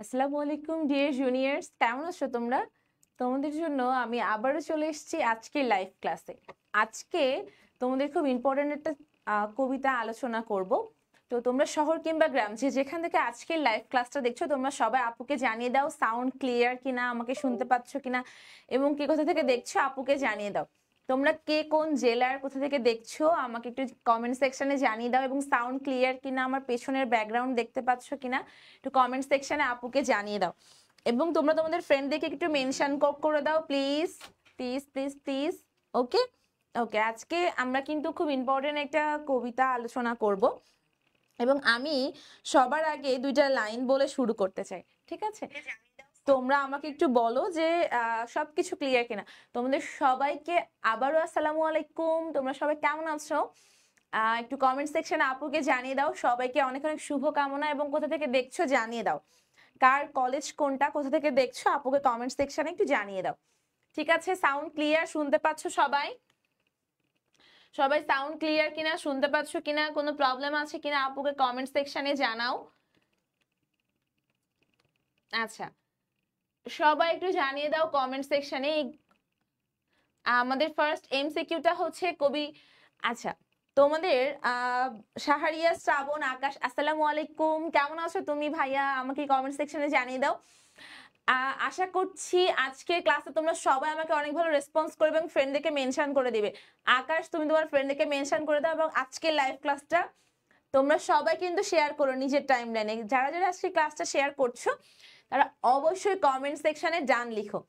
আসসালামু আলাইকুম deer juniors, কেমন আছো তোমরা? তোমাদের জন্য আমি আবারও চলে এসেছি আজকে লাইভ ক্লাসে। আজকে তোমাদের খুব ইম্পর্টেন্ট একটা কবিতা আলোচনা করব। তো তোমরা শহর কিংবা গ্রাম যেখান থেকে আজকের লাইভ ক্লাসটা দেখছো, তোমরা সবাই আপুকে জানিয়ে দাও সাউন্ড ক্লিয়ার কিনা, আমাকে শুনতে পাচ্ছ কিনা, এবং কে কোথা থেকে দেখছো আপুকে জানিয়ে দাও। তোমরা কে কোন জেলার কোথা থেকে দেখছো আমাকে একটু কমেন্ট সেকশনে জানিয়ে দাও, এবং সাউন্ড ক্লিয়ার কিনা, আমার পেছনের ব্যাকগ্রাউন্ড দেখতে পাচ্ছ কিনা একটু কমেন্ট সেকশনে আপুকে জানিয়ে দাও। এবং তোমরা তোমাদের ফ্রেন্ডদেরকে একটু মেনশন করে দাও প্লিজ প্লিজ প্লিজ প্লিজ। ওকে ওকে, আজকে আমরা কিন্তু খুব ইম্পর্টেন্ট একটা কবিতা আলোচনা করব, এবং আমি সবার আগে দুইটা লাইন বলে শুরু করতে চাই, ঠিক আছে? তোমরা আমাকে একটু বলো যে সবকিছু ক্লিয়ার কিনা। তোমাদের সবাইকে আবারও আসসালামু আলাইকুম, তোমরা সবাই কেমন আছো? একটু কমেন্ট সেকশনে আপুকে জানিয়ে দাও। সবাইকে অনেক অনেক শুভকামনা, এবং কোথা থেকে দেখছো জানিয়ে দাও। কার কলেজ কোনটা, কোথা থেকে দেখছো আপুকে কমেন্ট সেকশনে একটু জানিয়ে দাও। ঠিক আছে, সাউন্ড ক্লিয়ার শুনতে পাচ্ছ সবাই? সবাই সাউন্ড ক্লিয়ার কিনা, শুনতে পাচ্ছ কিনা, কোনো প্রবলেম আছে কিনা আপুকে কমেন্ট সেকশনে জানাও। আচ্ছা, সবাই একটু জানিয়ে দাও কমেন্ট সেকশনে। আমাদের ফার্স্ট এমসিকিউটা হচ্ছে কবি। আচ্ছা, তোমাদের শাহরিয়া শ্রাবণ আকাশ, আসসালামু আলাইকুম, কেমন আছো তুমি ভাইয়া? আমাকে কমেন্ট সেকশনে জানিয়ে দাও। আশা করছি আজকের ক্লাসে তোমরা সবাই আমাকে অনেক ভালো রেসপন্স করবে এবং ফ্রেন্ডদেরকে মেনশন করে দিবে। আকাশ, তুমি তোমার ফ্রেন্ডদেরকে মেনশন করে দাও, এবং আজকের লাইভ ক্লাসটা তোমরা সবাই কিন্তু শেয়ার করো নিজের টাইমলাইনে। যারা যারা আজকে ক্লাসটা শেয়ার করছো তারা অবশ্যই কমেন্ট সেকশনে ডান লিখো,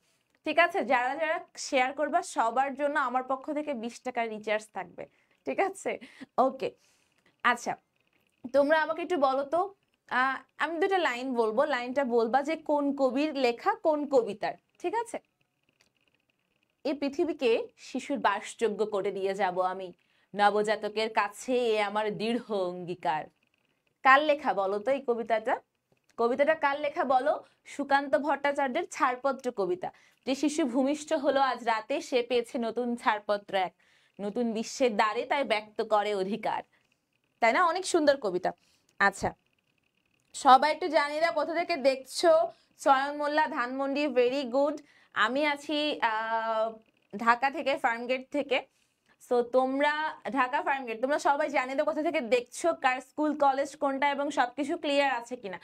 ঠিক আছে? যারা যারা শেয়ার করবা সবার জন্য আমার পক্ষ থেকে 20 টাকার রিচার্জ থাকবে, ঠিক আছে? ওকে, আচ্ছা, তোমরা আমাকে একটু বলো তো, আমি দুটো লাইন বলবো, লাইনটা বলবা যে কোন কবির লেখা, কোন কবিতার, ঠিক আছে? এই পৃথিবীকে শিশুর বাসযোগ্য করে দিয়ে যাব আমি, নবজাতকের কাছে এ আমার দৃঢ় অঙ্গীকার। কার লেখা বলো তো এই কবিতাটা? কবিতাটা কার লেখা বলো? সুকান্ত ভট্টাচার্যের ছাড়পত্র কবিতা। যে শিশু ভূমিষ্ঠ হলো আজ রাতে, সে পেয়েছে নতুন ছাড়পত্র এক, নতুন বিশ্বের দ্বারে তাই ব্যক্ত করে অধিকার। তাই না? অনেক সুন্দর কবিতা। আচ্ছা, সবাই একটু জানিয়ে দাও কোথা থেকে দেখছো। সয়ন মোল্লা, ধানমন্ডি, ভেরি গুড। আমি আছি ঢাকা থেকে, ফার্মগেট থেকে। সো তোমরা ঢাকা ফার্মগেট, তোমরা সবাই জানিয়ে দাও কোথা থেকে দেখছো, কার স্কুল কলেজ কোনটা, এবং সবকিছু ক্লিয়ার আছে কিনা।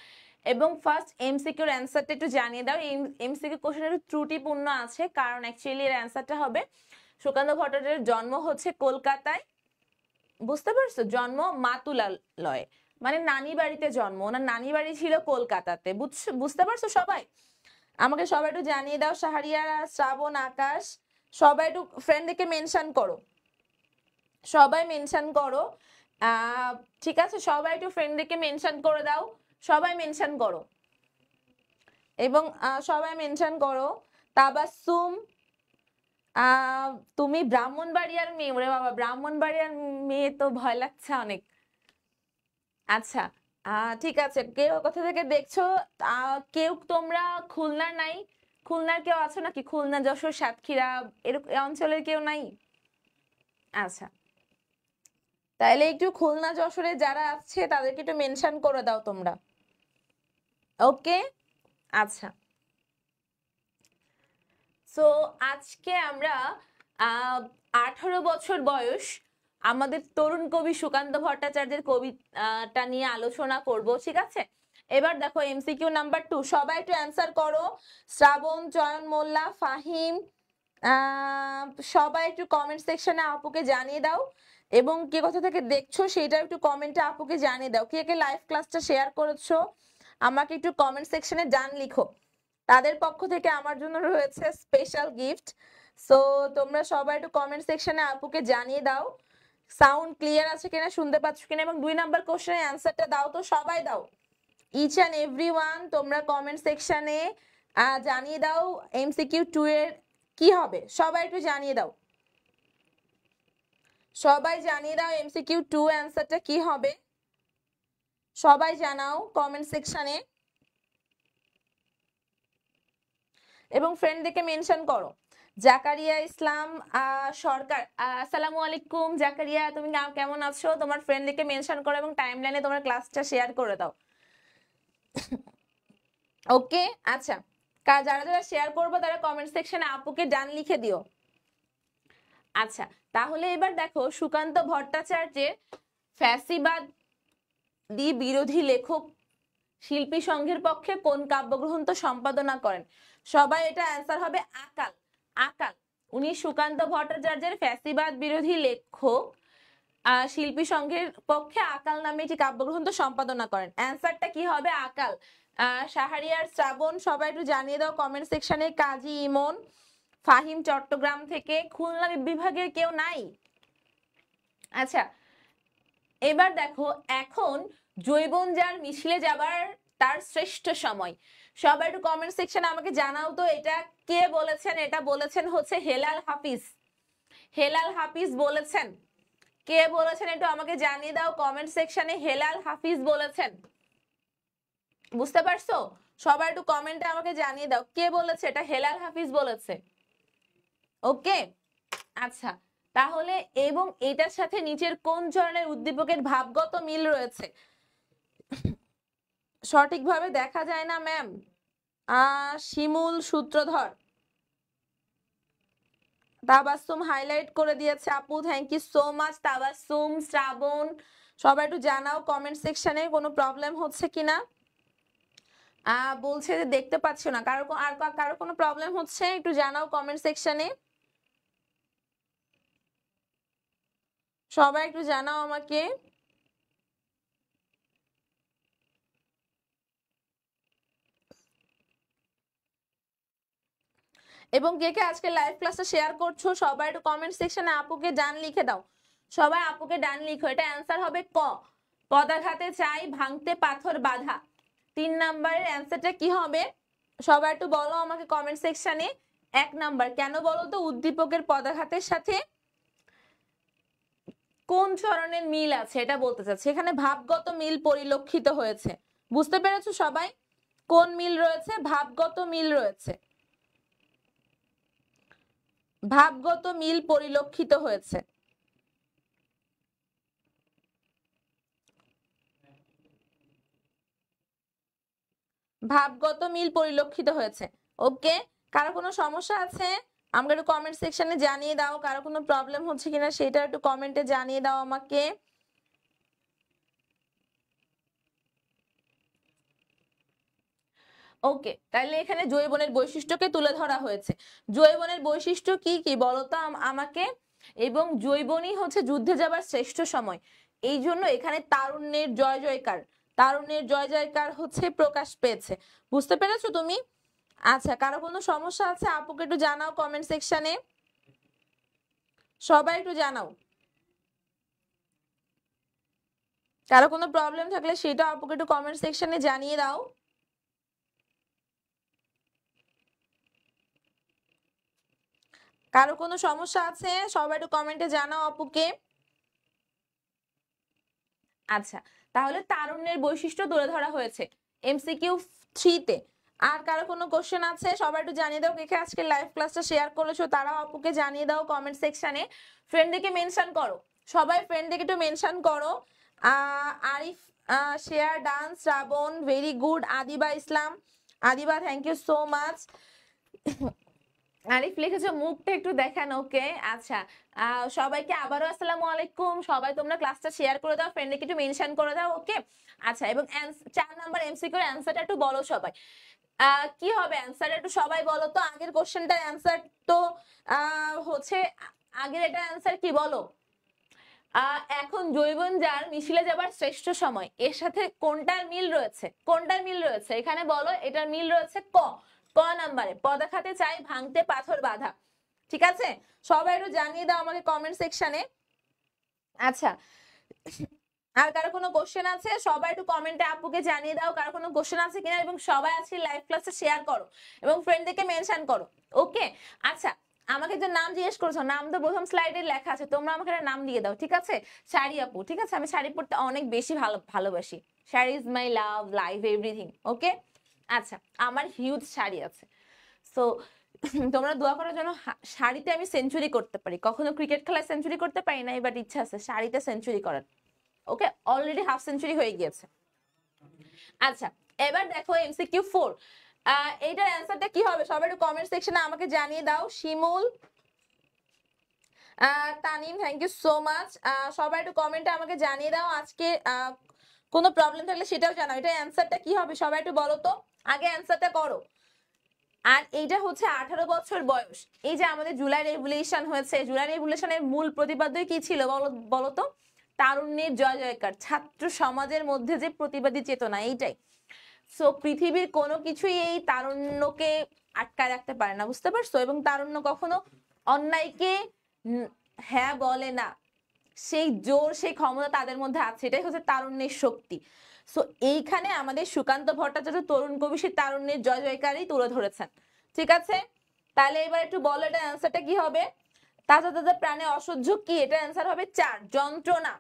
এবং ফার্স্ট এমসিকিউর অ্যান্সারটা একটু জানিয়ে দাও। এই এমসিকিউ কোশ্চেন একটু ত্রুটিপূর্ণ আছে, কারণ অ্যাকচুয়ালি এর অ্যান্সারটা হবে সুকান্ত ভট্টাচার্যের জন্ম হচ্ছে কলকাতায়, বুঝতে পারছো? জন্ম মাতুলালয়ে, মানে নানি বাড়িতে জন্ম, ওনার নানি বাড়ি ছিল কলকাতাতে, বুঝতে পারছো সবাই? আমাকে সবাই একটু জানিয়ে দাও। শাহরিয়া, শ্রাবণ, আকাশ, সবাই একটু ফ্রেন্ডদেরকে মেনশন করো, সবাই মেনশন করো। ঠিক আছে, সবাই একটু ফ্রেন্ডদেরকে মেনশন করে দাও, সবাই মেনশন করো, এবং সবাই মেনশন করো। তাবাসসুম, তুমি ব্রাহ্মণবাড়িয়ার মেয়ে? ওরে বাবা, ব্রাহ্মণবাড়িয়ার মেয়ে তো ভয় লাগছে অনেক। আচ্ছা, ঠিক আছে, কেউ কোথা থেকে দেখছো? কেউ তোমরা খুলনার নাই? খুলনার কেউ আছো নাকি? খুলনা, যশোর, সাতক্ষীরা এরকম অঞ্চলের কেউ নাই? আচ্ছা, তাহলে একটু খুলনা যশোরে যারা আছে তাদেরকে একটু মেনশন করে দাও তোমরা। ওকে, আচ্ছা। সো আজকে আমরা 18 বছর বয়স আমাদের তরুণ কবি সুকান্ত ভট্টাচার্যের কবিতা নিয়ে আলোচনা করব, ঠিক আছে? এবার দেখো এমসিকিউ নাম্বার 2, সবাই একটু অ্যান্সার করো। শ্রাবণ, চয়ন মোল্লা, ফাহিম, সবাই একটু কমেন্ট সেকশনে আপুকে জানিয়ে দাও, এবং কে কোথা থেকে দেখছো সেটা একটু কমেন্টে আপুকে জানিয়ে দাও। কে কে লাইভ ক্লাসটা শেয়ার করেছো আমাকে একটু কমেন্ট সেকশনে ডান লিখো। তাদের পক্ষ থেকে আমার জন্য রয়েছে স্পেশাল গিফট। সো তোমরা সবাই একটু কমেন্ট সেকশনে আপুকে জানিয়ে দাও সাউন্ড ক্লিয়ার আছে কিনা, শুনতে পাচ্ছ কিনা, এবং 2 নাম্বার কোশ্চেনের অ্যান্সারটা দাও তো, সবাই দাও। ইচ অ্যান্ড এভরিওয়ান তোমরা কমেন্ট সেকশনে জানিয়ে দাও এমসিকিউ 2 এর কি হবে, সবাই একটু জানিয়ে দাও। সবাই জানিয়ে দাও এমসিকিউ 2 অ্যান্সারটা কি হবে, সবাই জানাও কমেন্ট সেকশনে, এবং ফ্রেন্ডদেরকে মেনশন করো। জাকারিয়া ইসলাম সরকার, আসসালামু আলাইকুম জাকারিয়া, তুমি কেমন আছো? তোমার ফ্রেন্ডদেরকে মেনশন করো এবং টাইমলাইনে তোমার ক্লাসটা শেয়ার করে দাও। ওকে আচ্ছা, যারা যারা শেয়ার করবো তারা কমেন্ট সেকশনে আপুকে ডান লিখে দিও। আচ্ছা তাহলে এবার দেখো, সুকান্ত ভট্টাচার্যের ফ্যাসিবাদী বিরোধী লেখক শিল্পী সংঘের পক্ষে কোন কাব্যগ্রন্থ সম্পাদনা করেন? সবাই এটা অ্যান্সার হবে আকাল। আকাল, উনি সুকান্ত ভট্টাচার্যের ফ্যাসিবাদ বিরোধী লেখক শিল্পী সংঘের পক্ষে আকাল নামে একটি কাব্যগ্রন্থ সম্পাদনা করেন। অ্যান্সারটা কি হবে? আকাল। শাহরিয়ার শ্রাবণ সবাই একটু জানিয়ে দাও কমেন্ট সেকশনে। কাজী ইমন, ফাহিম চট্টগ্রাম থেকে, খুলনা বিভাগের কেউ নাই? আচ্ছা এবার দেখো, এখন জৈবনজার মিছিলে যাবার তার শ্রেষ্ঠ সময়। সবাই একটু কমেন্ট সেকশনে আমাকে জানাও তো এটা কে বলেছেন? এটা বলেছেন হচ্ছে হেলাল হাফিজ। হেলাল হাফিজ বলেছেন। কে বলেছেন একটু আমাকে জানিয়ে দাও কমেন্ট সেকশনে। হেলাল হাফিজ বলেছেন, বুঝতে পারছো? সবাই একটু কমেন্টে আমাকে জানিয়ে দাও কে বলেছে এটা হেলাল হাফিজ বলেছে। ওকে আচ্ছা তাহলে, এবং এটার সাথে নিচের কোন ধরনের উদ্দীপকের ভাবগত মিল রয়েছে? সঠিকভাবে দেখা যায় না ম্যাম। শিমুল সূত্রধর, তাবাসসুম হাইলাইট করে দিয়েছে আপু, thank you so much. Tabassum, Shrabon সবাই একটু জানাও কমেন্ট সেকশনে কোনো প্রবলেম হচ্ছে কিনা। বলছে যে দেখতে পাচ্ছ না, কারো কোনো প্রবলেম হচ্ছে একটু জানাও কমেন্ট সেকশনে। সবাই একটু জানাও আমাকে। এবং কে কে আজকে লাইভ ক্লাসে শেয়ার করছো সবাই একটু কমেন্ট সেকশনে আপুকে ডান লিখে দাও। সবাই আপুকে ডান লিখো, এটা অ্যান্সার হবে ক। পদাঘাতে চাই ভাঙতে পাথর বাঁধা। 3 নাম্বারের অ্যান্সারটা কি হবে? সবাই একটু বলো আমাকে কমেন্ট সেকশনে। 1 নাম্বার। কেন বলো তো? উদ্দীপকের পদাঘাতের সাথে কোন ধরনের মিল আছে এটা বলতে চাচ্ছে। এখানে ভাবগত মিল পরিলক্ষিত হয়েছে, বুঝতে পেরেছো সবাই? কোন মিল রয়েছে? ভাবগত মিল রয়েছে, ভাবগত মিল পরিলক্ষিত হয়েছে। ভাবগত মিল পরিলক্ষিত হয়েছে। ওকে, কারো কোনো সমস্যা আছে আমাকে একটু কমেন্ট সেকশনে জানিয়ে দাও। কারো কোনো প্রবলেম হচ্ছে কিনা সেটা একটু কমেন্টে জানিয়ে দাও আমাকে। ওকে, তাহলে এখানে জৈবনের বৈশিষ্ট্যকে তুলে ধরা হয়েছে। জৈবনের বৈশিষ্ট্য কি কি বলতো আমাকে? এবং জৈবনই হচ্ছে যুদ্ধে যাবার শ্রেষ্ঠ সময়, এই জন্য এখানে তারুণ্যের জয় জয়কার, তারুণ্যের জয় জয়কার হচ্ছে প্রকাশ পেয়েছে। বুঝতে পেরেছো তুমি? আচ্ছা, কারো কোনো সমস্যা আছে আপুকে একটু জানাও কমেন্ট সেকশনে। সবাই একটু জানাও। কারো কোনো প্রবলেম থাকলে সেটা আপুকে একটু কমেন্ট সেকশনে জানিয়ে দাও। কারো কোনো সমস্যা আছে সবাই একটু কমেন্টে জানাও আপুকে। আচ্ছা, তাহলে তারুণ্যের বৈশিষ্ট্য তুলে ধরা হয়েছে MCQ 3 তে। আর কারো কোনো কোশ্চেন আছে সবাই একটু জানিয়ে দাও। কে আজকে লাইভ ক্লাসটা শেয়ার করেছো তারাও আপুকে জানিয়ে দাও কমেন্ট সেকশনে। ফ্রেন্ডদেরকে মেনশন করো, সবাই ফ্রেন্ডদেরকে একটু মেনশন করো। Arif share done, Shrabon very good, Adiba Islam, Adiba thank you so much. Arif লিখেছো মুখটা একটু দেখান। ওকে আচ্ছা, সবাইকে আবারও আসসালামু আলাইকুম। সবাই তোমরা ক্লাসটা শেয়ার করে দাও, ফ্রেন্ডকে একটু মেনশন করে দাও। ওকে আচ্ছা, এবং 4 নাম্বার এমসিকিউর অ্যান্সারটা একটু বলো সবাই। কি হবে অ্যান্সার একটু সবাই বলো তো। আগের কোশ্চেনটার অ্যান্সার তো হচ্ছে, আগের এটা অ্যান্সার কি বলো? এখন জৈবন যার মিছিলে যাবার শ্রেষ্ঠ সময়, এর সাথে কোনটার মিল রয়েছে? কোনটার মিল রয়েছে এখানে বলো। এটার মিল রয়েছে ক। ক নাম্বারে পদাঘাতে চাই ভাঙতে পাথর বাঁধা। ঠিক আছে, সবাই একটু জানিয়ে দাও আমাকে কমেন্ট সেকশনে। আচ্ছা, আর কারো কোনো কোশ্চেন আছে সবাই একটু কমেন্টে আপুকে জানিয়ে দাও কারো কোনো কোশ্চেন আছে কিনা। এবং সবাই আজকে লাইভ ক্লাসে শেয়ার করো এবং ফ্রেন্ডদেরকে মেনশন করো। ওকে আচ্ছা, আমাকে যে নাম জিজ্ঞেস করেছো, নাম তো প্রথম স্লাইডে লেখা আছে, তোমরা আমাকে নাম দিয়ে দাও। ঠিক আছে, শাড়ি আপু। ঠিক আছে, আমি শাড়ি পরতে অনেক বেশি ভালোবাসি। Sari is my love, life, everything. Okay আচ্ছা, আমার হিউজ শাড়ি আছে। সো তোমরা দোয়া করার জন্য শাড়িতে আমি সেঞ্চুরি করতে পারি। কখনো ক্রিকেট খেলায় সেঞ্চুরি করতে পারি না, এবার ইচ্ছা আছে শাড়িতে সেঞ্চুরি করার। ওকে, অলরেডি হাফ সেঞ্চুরি হয়ে গিয়েছে। আচ্ছা, এবার দেখো এমসিকিউ 4, এইটার অ্যান্সারটা কি হবে সবাই একটু কমেন্ট সেকশনে আমাকে জানিয়ে দাও। Shimul, Tanim, thank you so much. সবাই একটু কমেন্টে আমাকে জানিয়ে দাও আজকে কোনো প্রবলেম থাকলে সেটাও জানাও। এটা অ্যান্সারটা কি হবে সবাই একটু বলো তো, আগে অ্যান্সারটা করো। আর এইটা হচ্ছে 18 বছর বয়স। এই যে আমাদের জুলাই রেভলিউশন হয়েছে, জুলাই রেভলিউশনের মূল প্রতিপাদ্যই কি ছিল বলো তো? তারুণ্যের জয় জয়কার, ছাত্র সমাজের মধ্যে যে প্রতিবাদী চেতনা, এইটাই। সো পৃথিবীর কোনো কিছুই এই তারুণ্যকে আটকায় রাখতে পারে না, বুঝতে পারছো? এবং তারুণ্য কখনো অন্যায়কে হ্যাঁ বলে না, সেই জোর সেই ক্ষমতা তাদের মধ্যে আছে, এটাই হচ্ছে তারুণ্যের শক্তি। সো এইখানে আমাদের সুকান্ত ভট্টাচার্য তরুণ কবি সেই তারুণ্যের জয় জয়কারই তুলে ধরেছেন। ঠিক আছে, তাহলে এবার একটু বলো এটা অ্যান্সারটা কি হবে? তাজা তাজা প্রাণে অসহ্য কি? এটা অ্যান্সার হবে 4, যন্ত্রণা।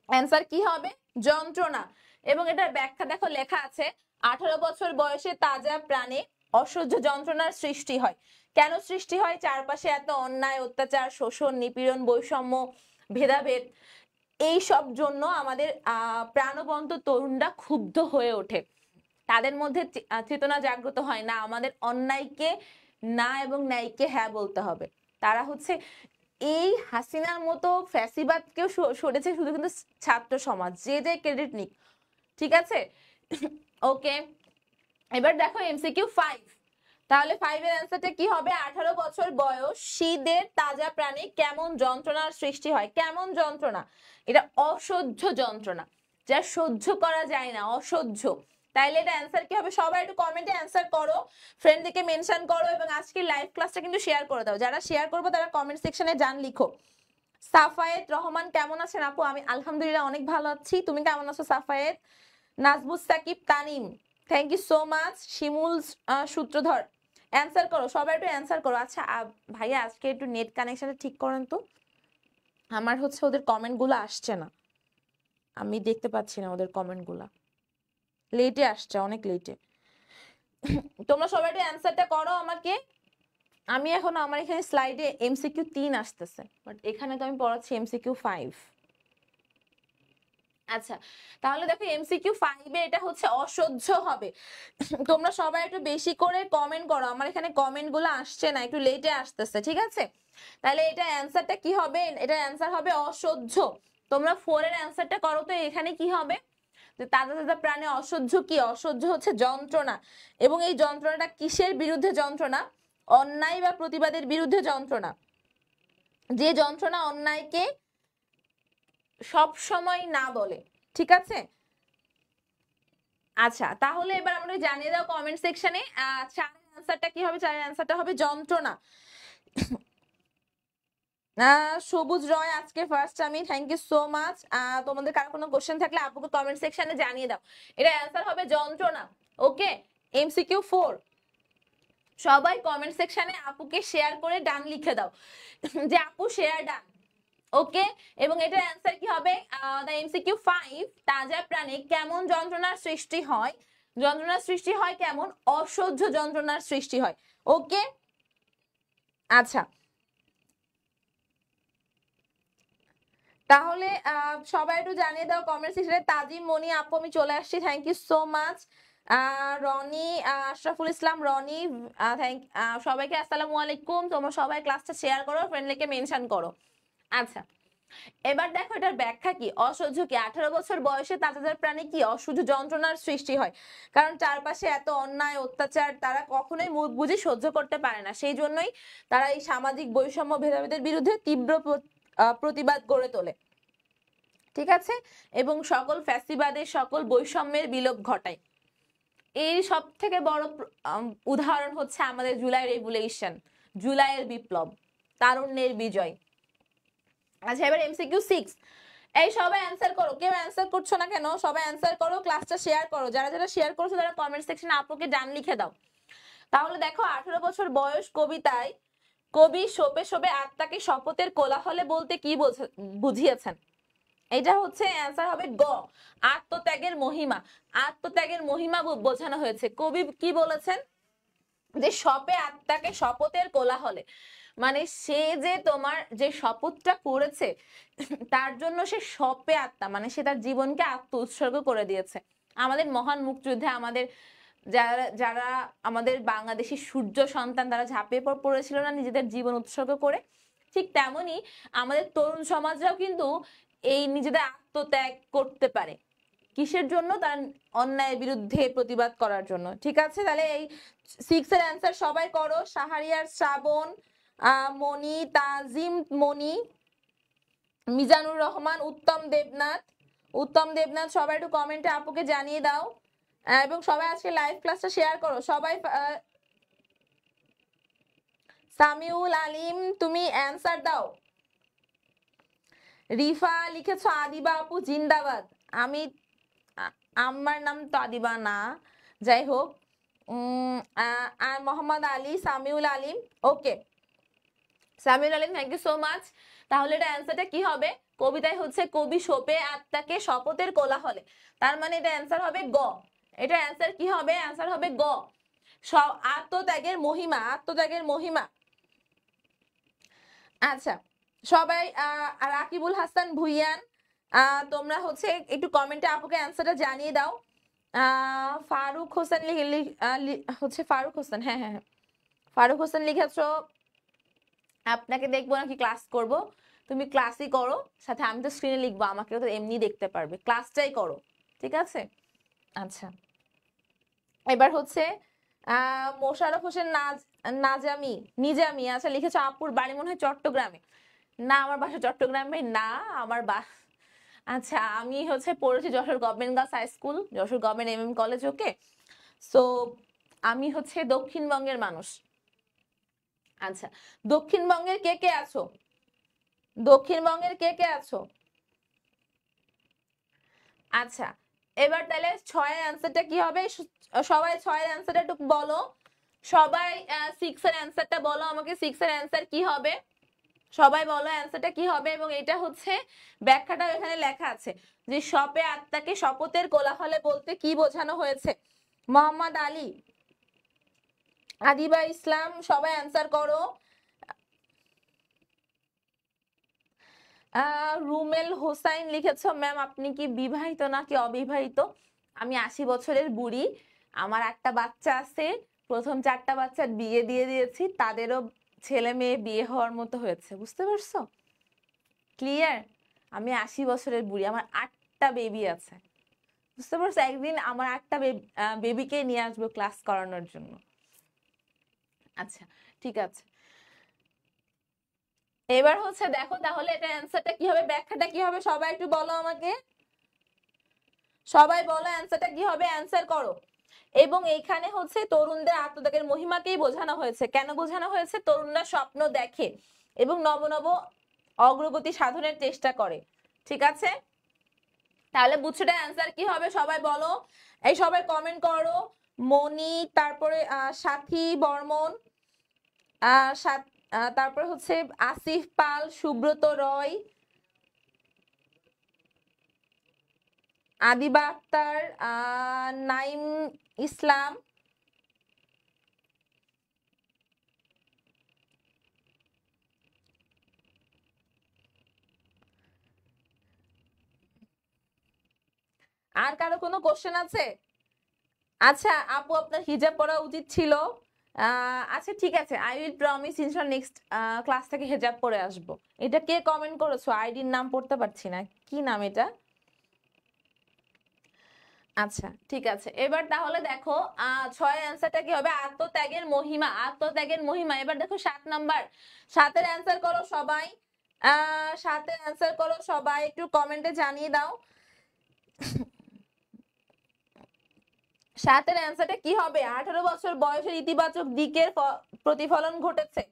অ্যান্সার কি হবে? যন্ত্রণা। এবং এটার ব্যাখ্যা দেখো লেখা আছে, 18 বছর বয়সে তাজা প্রাণে অসহ্য যন্ত্রণার সৃষ্টি হয়। কেন সৃষ্টি হয়? চারপাশে এত অন্যায়, অত্যাচার, শোষণ, নিপীড়ন, বৈষম্য, ভেদাভেদ, এই সব জন্য আমাদের প্রাণবন্ত তরুণরা ক্ষুব্ধ হয়ে ওঠে। তাদের মধ্যে চেতনা জাগ্রত হয় না, আমাদের অন্যায়কে না এবং ন্যায়কে হ্যাঁ বলতে হবে। তারা হচ্ছে এই হাসিনার মতো ফ্যাসিবাদকেও সরেছে শুধু কিন্তু ছাত্র সমাজ, যে যে ক্রেডিট নিক। ঠিক আছে, ওকে। এবার দেখো এমসিকিউ 5, তাহলে 5 এর অ্যান্সারটা কি হবে? 18 বছর বয়স, শীতের তাজা প্রাণে কেমন যন্ত্রণার সৃষ্টি হয়? কেমন যন্ত্রণা? এটা অসহ্য যন্ত্রণা, যা সহ্য করা যায় না, অসহ্য। তাইলে এটা অ্যান্সার কি হবে? সবাই একটু কমেন্টে অ্যান্সার করো, ফ্রেন্ডদেরকে মেনশন করো, এবং আজকের লাইভ ক্লাসটা কিন্তু শেয়ার করে দাও। যারা শেয়ার করবো তারা কমেন্ট সেকশনে জান লিখো। সাফায়েত রহমান কেমন আছেন আপু? আমি আলহামদুলিল্লাহ অনেক ভালো আছি, তুমি কেমন আছো Safayet? Najbus Sakib, Tanim, thank you so much. Shimul Sutradhar, answer করো, সবাই একটু অ্যান্সার করো। আচ্ছা ভাইয়া আজকে একটু নেট কানেকশনটা ঠিক করেন তো, আমার হচ্ছে ওদের কমেন্ট গুলো আসছে না, আমি দেখতে পাচ্ছি না ওদের কমেন্ট গুলা, লেটে আসছে, অনেক লেটে। তোমরা সবাই একটু অ্যান্সারটা করো আমাকে। আমি এখন আমার এখানে স্লাইডে এমসিকিউ 3 আসতেছে, বাট এখানে তো আমি পড়াচ্ছি এমসিকিউ 5। আচ্ছা, তাহলে দেখো এমসিকিউ 5 এ এটা হচ্ছে অসহ্য হবে। তোমরা সবাই একটু বেশি করে কমেন্ট করো, আমার এখানে কমেন্ট গুলো আসছে না, একটু লেটে আসতেছে। ঠিক আছে, তাহলে এটা অ্যান্সারটা কি হবে? এটা অ্যান্সার হবে অসহ্য। তোমরা 4 এর অ্যান্সারটা করো তো, এখানে কি হবে? যে তাজা তাজা প্রাণে অসহ্য কি? অসহ্য হচ্ছে যন্ত্রণা। এবং এই যন্ত্রণাটা কিসের বিরুদ্ধে যন্ত্রণা? অন্যায় বা প্রতিবাদের বিরুদ্ধে যন্ত্রণা, যে যন্ত্রণা অন্যায়কে সব সময় না বলে। ঠিক আছে, আচ্ছা তাহলে এবার আমাকে জানিয়ে দাও কমেন্ট সেকশনে 4 এর অ্যান্সারটা কি হবে? 4 এর অ্যান্সারটা হবে যন্ত্রণা। সবুজ রয় আজকে ফার্স্ট, আমি থ্যাংক ইউ সো মাচ। তোমাদের কারো কোনো কোশ্চেন থাকলে আপুকে কমেন্ট সেকশনে জানিয়ে দাও। এটা অ্যান্সার হবে যন্ত্রণা। ওকে, এমসিকিউ 4, সবাই কমেন্ট সেকশনে আপুকে শেয়ার করে ডান লিখে দাও যে আপু শেয়ার ডান। ওকে, এবং এটার অ্যান্সার কি হবে? দা এমসিকিউ 5, তাজা প্রাণে কেমন যন্ত্রণার সৃষ্টি হয়? যন্ত্রণার সৃষ্টি হয় কেমন? অসহ্য যন্ত্রণার সৃষ্টি হয়। ওকে, আচ্ছা তাহলে সবাই একটু জানিয়ে দাও কমেন্ট সেকশনে। তাজিম মনি আপু আমি চলে আসছি, thank you so much. Roni, Ashraful Islam Roni, সবাইকে আসসালামু আলাইকুম। তোমরা সবাই ক্লাসটা শেয়ার করো, ফ্রেন্ডলিকে মেনশন করো। আচ্ছা, এবার দেখো এটার ব্যাখ্যা কি? অসহ্য কি? 18 বছর বয়সে তাজাদার প্রাণে কি অসহ্য যন্ত্রণার সৃষ্টি হয়? কারণ চারপাশে এত অন্যায় অত্যাচার তারা কখনোই মুখ বুঝে সহ্য করতে পারে না, সেই জন্যই তারা এই সামাজিক বৈষম্য ভেদাভেদের বিরুদ্ধে তীব্র প্রতিবাদ গড়ে তোলে। ঠিক আছে, এবং সকল ফ্যাসিবাদের সকল বৈষম্যের বিলোপ ঘটায়। এই সব থেকে বড় উদাহরণ হচ্ছে আমাদের জুলাই রেভলিউশন, জুলাইয়ের বিপ্লব, তারুণ্যের বিজয়। আচ্ছা এবার এমসিকিউ 6, এই সবাই অ্যান্সার করো, কেউ অ্যান্সার করছো না কেন? সবাই অ্যান্সার করো, ক্লাসটা শেয়ার করো, যারা যারা শেয়ার করছো তারা কমেন্ট সেকশনে আপুকে ডান লিখে দাও। তাহলে দেখো 18 বছর বয়স কবিতায় কবি শোপে শোপে আত্মাকে শপথের কোলাহলে বলতে কি বুঝিয়েছেন? এটা হচ্ছে অ্যান্সার হবে গ, আত্মত্যাগের মহিমা। আত্মত্যাগের মহিমা বোঝানো হয়েছে। কবি কি বলেছেন? যে শপে আত্মাকে শপথের কোলাহলে, মানে সে যে তোমার যে শপথটা করেছে তার জন্য সে শপে আত্মা, মানে সে তার জীবনকে আত্ম উৎসর্গ করে দিয়েছে। আমাদের মহান মুক্তিযুদ্ধে আমাদের যারা যারা আমাদের বাংলাদেশের সূর্য সন্তান, তারা ঝাঁপিয়ে পড়েছিল না নিজেদের জীবন উৎসর্গ করে, ঠিক তেমনি আমাদের তরুণ সমাজরাও কিন্তু এই নিজেদের আত্মত্যাগ করতে পারে। কিসের জন্য? তার অন্যায়ের বিরুদ্ধে প্রতিবাদ করার জন্য। ঠিক আছে, তাহলে এই 6 এর অ্যান্সার সবাই করো। শাহরিয়ার, শ্রাবণ, মনি, তাজিম মনি, মিজানুর রহমান, উত্তম দেবনাথ সবাই একটু কমেন্টে আপুকে জানিয়ে দাও। এবং সবাই আজকে লাইভ ক্লাসটা শেয়ার করো সবাই। সামিউল আলিম তুমি অ্যান্সার দাও। রিফা লিখেছো আদিবা আপু জিন্দাবাদ। আমার নাম তো আদিবা না, যাই হোক। আর মোহাম্মদ আলী, সামিউল আলিম, ওকে সামিউল আলিম, থ্যাংক ইউ সো মাচ। তাহলে এটা অ্যান্সারটা কি হবে? কবিতায় হচ্ছে কবি শোপে আত্মাকে শপথের কোলাহলে, তার মানে এটা অ্যান্সার হবে গ। এটা অ্যান্সার কি হবে? অ্যান্সার হবে গ, আত্মত্যাগের মহিমা, আত্মত্যাগের মহিমা। আচ্ছা সবাই, রাকিবুল হাসান ভুইয়ান, তোমরা হচ্ছে একটু কমেন্টে আপুকে অ্যান্সারটা জানিয়ে দাও। ফারুক হোসেন হচ্ছে ফারুক হোসেন, হ্যাঁ হ্যাঁ হ্যাঁ ফারুক হোসেন লিখেছো আপনাকে দেখবো নাকি ক্লাস করব? তুমি ক্লাসই করো, সাথে আমি তো স্ক্রিনে লিখবো, আমাকে তো এমনি দেখতে পারবে, ক্লাসটাই করো, ঠিক আছে? আচ্ছা এবার হচ্ছে মোশাররফ হোসেন নিজামি, আচ্ছা লিখেছো আপুর বাড়ি মনে হয় চট্টগ্রামে। না, আমার বাসা চট্টগ্রামে না, আমার আচ্ছা আমি হচ্ছে পড়েছি Jessore government girls high school, Jessore government MM college, okay. So আমি হচ্ছে দক্ষিণবঙ্গের মানুষ। আচ্ছা দক্ষিণবঙ্গের কে কে আছো? দক্ষিণবঙ্গের কে কে আছো? আচ্ছা এবার তাহলে 6 এর অ্যান্সারটা কি হবে? সবাই 6 এর অ্যান্সারটা একটু বলো। সবাই 6 এর অ্যান্সারটা বলো আমাকে, 6 এর অ্যান্সার কি হবে? সবাই বলো অ্যান্সারটা কি হবে। এবং এটা হচ্ছে ব্যাখ্যাটাও এখানে লেখা আছে যে শপে আত্মাকে শপথের কোলাহলে বলতে কি বোঝানো হয়েছে। মোহাম্মদ আলী, আদিবা ইসলাম, সবাই অ্যান্সার করো। রুমেল হোসাইন লিখেছো ম্যাম আপনি কি বিবাহিত নাকি অবিবাহিত? আমি 80 বছরের বুড়ি, আমার একটা বাচ্চা আছে, প্রথম 4টা বাচ্চার বিয়ে দিয়ে দিয়েছি, তাদেরও ছেলে মেয়ে বিয়ে হওয়ার মতো হয়েছে, বুঝতে পারছো? ক্লিয়ার? আমি 80 বছরের বুড়ি, আমার 8টা বেবি আছে, বুঝতে পারছো? একদিন আমার 8টা বেবিকে নিয়ে আসবো ক্লাস করানোর জন্য। আচ্ছা ঠিক আছে, এবার হচ্ছে দেখো তাহলে এটা অ্যান্সারটা কি হবে, ব্যাখ্যাটা কি হবে, সবাই একটু বলো আমাকে, সবাই বলো অ্যান্সারটা কি হবে, অ্যান্সার করো। এবং এইখানে হচ্ছে তরুণদের আত্মত্যাগের মহিমাকেই বোঝানো হয়েছে। কেন বোঝানো হয়েছে? তরুণরা স্বপ্ন দেখে এবং নব নব অগ্রগতি সাধনের চেষ্টা করে, ঠিক আছে? তাহলে বুঝছো এটা অ্যান্সার কি হবে, সবাই বলো। এই সবাই কমেন্ট করো। মনি, তারপরে সাথী বর্মন, তারপরে হচ্ছে আসিফ পাল, সুব্রত রয়, আদিবা আক্তার, নাইম ইসলাম, আর কারো কোনো কোশ্চেন আছে? আচ্ছা আপু আপনার হিজাব পরা উচিত ছিল। আচ্ছা ঠিক আছে, আই উইল প্রমিস ইনশাআল্লাহ নেক্সট ক্লাস থেকে হিজাব পরে আসবো। এটা কে কমেন্ট করেছো? আইডির নাম পড়তে পারছি না, কি নাম এটা? আচ্ছা ঠিক আছে, এবার তাহলে দেখো 6 অ্যান্সারটা কি হবে? আত্মত্যাগের মহিমা, আত্মত্যাগের মহিমা। এবার দেখো 7 নাম্বার, 7 অ্যান্সার করো সবাই। 7 অ্যান্সার করো সবাই, একটু কমেন্টে জানিয়ে দাও 7 অ্যান্সারটা কি হবে? 18 বছর বয়সের ইতিবাচক দিকের প্রতিফলন ঘটেছে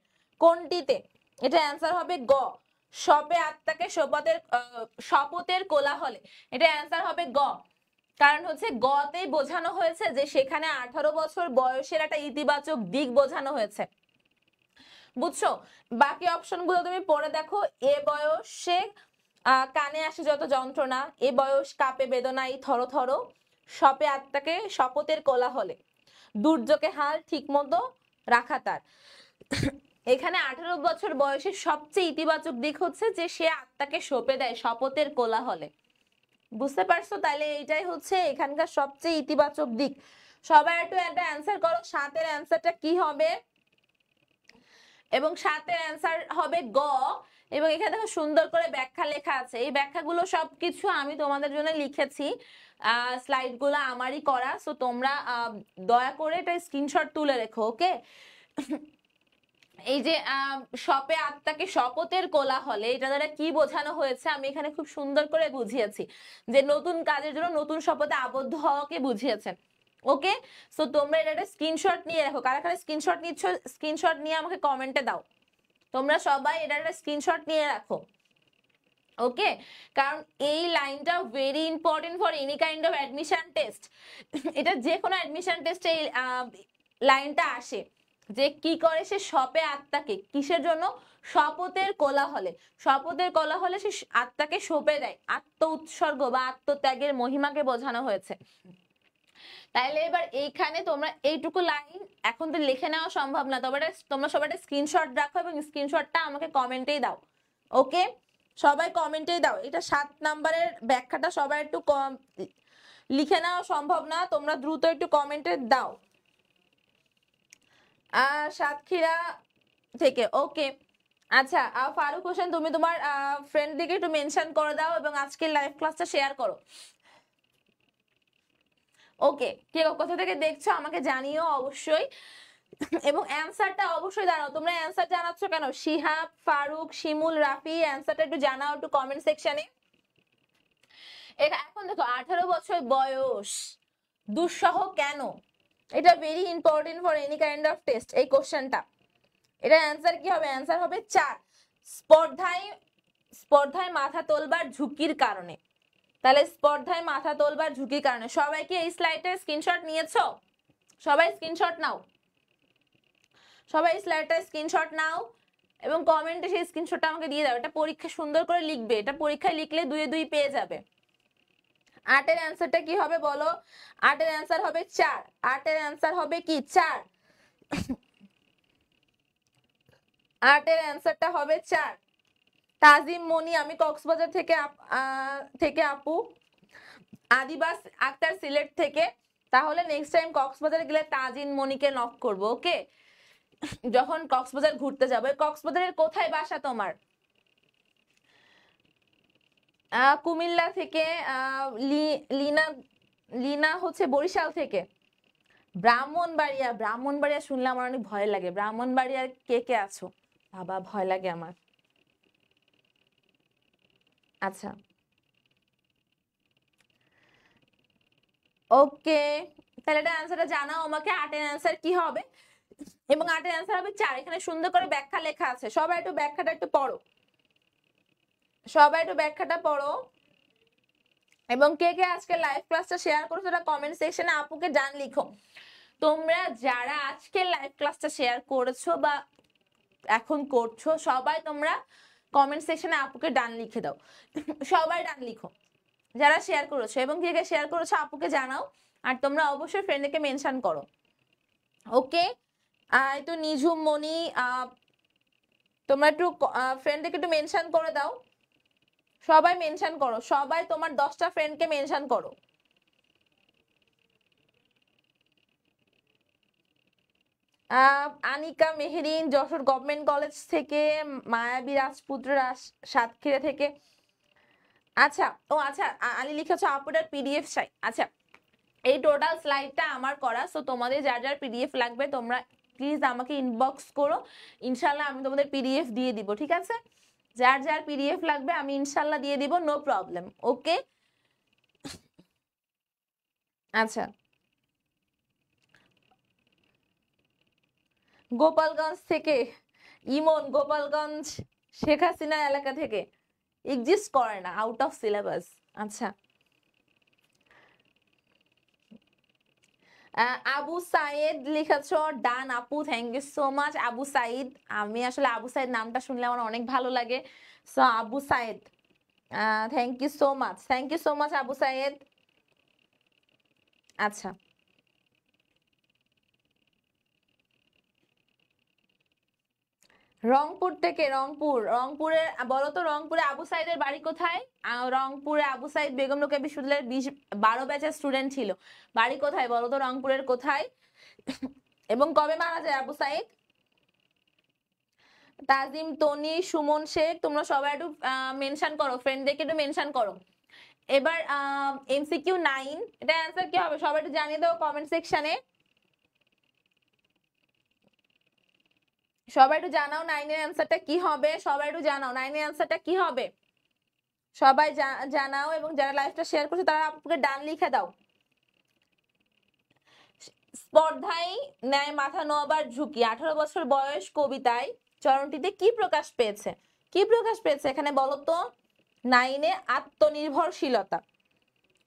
কোনটিতে? এটা অ্যান্সার হবে গ, শপে আত্মাকে শপথের কোলাহলে। এটা অ্যান্সার হবে গ, কারণ হচ্ছে গতেই বোঝানো হয়েছে যে সেখানে 18 বছর বয়সের একটা ইতিবাচক দিক বোঝানো হয়েছে, বুঝছো? বাকি অপশনগুলো তুমি পড়ে দেখো। এ বয়সে কানে আসে যত যন্ত্রণা, এ বয়স কাঁপে বেদনায় থরথর, শপে আত্মাকে শপথের কোলাহলে, দুর্যোগে হাল ঠিক মতো রাখা তার। এখানে 18 বছর বয়সের সবচেয়ে ইতিবাচক দিক হচ্ছে যে সে আত্মাকে সঁপে দেয় শপথের কোলাহলে, বুঝতে পারছো? তাহলে এইটাই হচ্ছে এখানকার সবচেয়ে ইতিবাচক দিক। সবাই একটু একটা অ্যান্সার করো, 7 এর অ্যান্সারটা কি হবে? এবং 7 এর অ্যান্সার হবে গ। এবং এখানে দেখো সুন্দর করে ব্যাখ্যা লেখা আছে, এই ব্যাখ্যাগুলো সবকিছু আমি তোমাদের জন্য লিখেছি, স্লাইডগুলো আমারই করা, সো তোমরা দয়া করে এটা স্ক্রিনশট তুলে রেখো, ওকে? এই যে শপে আত্মাকে শপথের কোলাহলে, এটা দ্বারা কি বোঝানো হয়েছে আমি এখানে খুব সুন্দর করে বুঝিয়েছি, যে নতুন কাজের জন্য নতুন শপথে আবদ্ধ হওয়াকে বুঝিয়েছে, ওকে? সো তোমরা এটা স্ক্রিনশট নিয়ে রাখো, কারা কারা স্ক্রিনশট নিচ্ছ স্ক্রিনশট নিয়ে আমাকে কমেন্টে দাও। তোমরা সবাই এটা একটা স্ক্রিনশট নিয়ে রাখো, ওকে? কারণ এই লাইনটা very important for any kind of admission test. এটা যে কোনো অ্যাডমিশন টেস্টে এই লাইনটা আসে, যে কি করে সে শপে আত্মাকে, কিসের জন্য? শপথের কোলাহলে, শপথের কোলাহলে সে আত্মাকে সঁপে দেয়, আত্ম উৎসর্গ বা আত্মত্যাগের মহিমাকে বোঝানো হয়েছে। তাইলে এবার এইখানে তোমরা এইটুকু লাইন এখন তো লিখে নেওয়া সম্ভব না, তবে তোমরা সবাই স্ক্রিনশট রাখো এবং স্ক্রিনশটটা আমাকে কমেন্টেই দাও, ওকে? সবাই কমেন্টেই দাও। এটা 7 নাম্বারের ব্যাখ্যাটা সবাই একটু লিখে নেওয়া সম্ভব না, তোমরা দ্রুত একটু কমেন্টে দাও। সাতক্ষীরা থেকে, ওকে। আচ্ছা ফারুক হোসেন, তুমি তোমার ফ্রেন্ডদিকে একটু মেনশন করে দাও এবং আজকের লাইভ ক্লাসটা শেয়ার করো, ওকে? কে কোথা থেকে দেখছো আমাকে জানিও অবশ্যই, এবং অ্যানসারটা অবশ্যই জানাও। তোমরা অ্যানসার জানাচ্ছ কেন? শিহাব, ফারুক, শিমুল, রাফি, অ্যানসারটা একটু জানাও একটু কমেন্ট সেকশনে। এখন দেখো 18 বছর বয়স দুঃসহ কেন? এটা very important for any kind of test, এই কোশ্চেনটা। এটা অ্যানসার কি হবে? অ্যানসার হবে 4, স্পর্ধায় মাথা তোলবার ঝুঁকির কারণে। তাহলে স্পর্ধায় মাথা তোলবার ঝুঁকির কারণে। সবাই কি এই স্লাইডের স্ক্রিনশট নিয়েছো? সবাই স্ক্রিনশট নাও, সবাই স্লাইডের স্ক্রিনশট নাও এবং কমেন্টে সেই স্ক্রিনশটটা আমাকে দিয়ে দাও। এটা পরীক্ষা সুন্দর করে লিখবে, এটা পরীক্ষায় লিখলে 2 এ 2 পেয়ে যাবে। 8 এর অ্যানসারটা কি হবে বলো? 8 এর অ্যানসার হবে 4। 8 এর অ্যানসার হবে কি? 4। 8 এর অ্যানসারটা হবে 4। তাজিম মনি, আমি কক্সবাজার থেকে আপু। আদিবাস আক্তার সিলেট থেকে। তাহলে নেক্সট টাইম কক্সবাজার গেলে তাজিম মনিকে নক করব, ওকে? যখন কক্সবাজার ঘুরতে যাবে। কক্সবাজারের কোথায় বাসা তোমার? কুমিল্লা থেকে। লিনা লিনা হচ্ছে বরিশাল থেকে। ব্রাহ্মণবাড়িয়া, ব্রাহ্মণবাড়িয়া শুনলে আমার অনেক ভয় লাগে। ব্রাহ্মণবাড়িয়ার কে কে আছো? বাবা ভয় লাগে আমার। আচ্ছা ওকে, তাহলে এটা অ্যান্সারটা জানাও আমাকে। 8 এর অ্যান্সার কি হবে? এবং 8 এর অ্যান্সার হবে 4। এখানে সুন্দর করে ব্যাখ্যা লেখা আছে, সবাই একটু ব্যাখ্যাটা একটু পড়ো, সবাই একটু ব্যাখ্যাটা পড়ো। এবং কে কে আজকে লাইভ ক্লাসটা শেয়ার করছো সেটা কমেন্ট সেকশনে আপুকে জান লিখো। তোমরা যারা আজকে লাইভ ক্লাসটা শেয়ার করেছো বা এখন করছো, সবাই তোমরা কমেন্ট সেকশনে আপুকে ডান লিখে দাও। সবাই ডান লিখো যারা শেয়ার করেছো, এবং কে কে শেয়ার করেছো আপুকে জানাও। আর তোমরা অবশ্যই ফ্রেন্ডকে মেনশন করো, ওকে? এই তো নিঝুম মনি, তোমরা একটু ফ্রেন্ডকে একটু মেনশন করে দাও। সবাই মেনশন করো, সবাই তোমার 10টা ফ্রেন্ডকে মেনশন করো। আনিকা মেহেরিন যশোর গভর্নমেন্ট কলেজ থেকে। মায়াবী রাজপুত্র সাতক্ষীরা থেকে। আচ্ছা ও আচ্ছা, আলী লিখেছো আপুটার পিডিএফ চাই। আচ্ছা, এই টোটাল স্লাইডটা আমার করা, সো তোমাদের যার যার পিডিএফ লাগবে তোমরা প্লিজ আমাকে ইনবক্স করো, ইনশাল্লাহ আমি তোমাদের পিডিএফ দিয়ে দিব, ঠিক আছে? যার যার পিডিএফ লাগবে আমি ইনশাল্লাহ দিয়ে দিব, নো প্রবলেম, ওকে? আচ্ছা, গোপালগঞ্জ থেকে ইমন, গোপালগঞ্জ শেখ হাসিনা এলাকা থেকে, এক্সিস্ট করে না, আউট অফ সিলেবাস। আচ্ছা, আবু সাইদ লিখেছো, ডান আপু, thank you so much Abu Sayeed. আমি আসলে আবু সাইদ নামটা শুনলে আমার অনেক ভালো লাগে, so Abu Sayeed thank you so much, thank you so much Abu Sayeed. আচ্ছা, রংপুর থেকে, রংপুরের বলো তো, রংপুরে আবু সাইদের বাড়ি কোথায়? রংপুরে আবু সাইদ বেগম রোকেয়া বিশ্ববিদ্যালয়ের 12 ব্যাচের স্টুডেন্ট ছিল। বাড়ি কোথায় বলো তো, রংপুরের কোথায়? এবং কবে মারা যায় আবু সাইদ? তাজিম, তনি, সুমন শেখ, তোমরা সবাই একটু মেনশন করো, ফ্রেন্ডদেরকে একটু মেনশন করো। এবার এমসিকিউ 9, এটা অ্যান্সার কি হবে সবাই একটু জানিয়ে দাও কমেন্ট সেকশনে। সবাই একটু জানাও 9 এর অ্যান্সারটা কি হবে, সবাই একটু জানাও 9 এর অ্যান্সারটা কি হবে, সবাই জানাও। এবং যারা লাইভটা শেয়ার করছে তারা আপুকে ডান লিখে দাও। স্পর্ধায় ন্যায় মাথা নোয়াবার ঝুঁকি 18 বছর বয়স কবিতায় চরণটিতে কি প্রকাশ পেয়েছে? কি প্রকাশ পেয়েছে এখানে বলো তো? 9 এ আত্মনির্ভরশীলতা।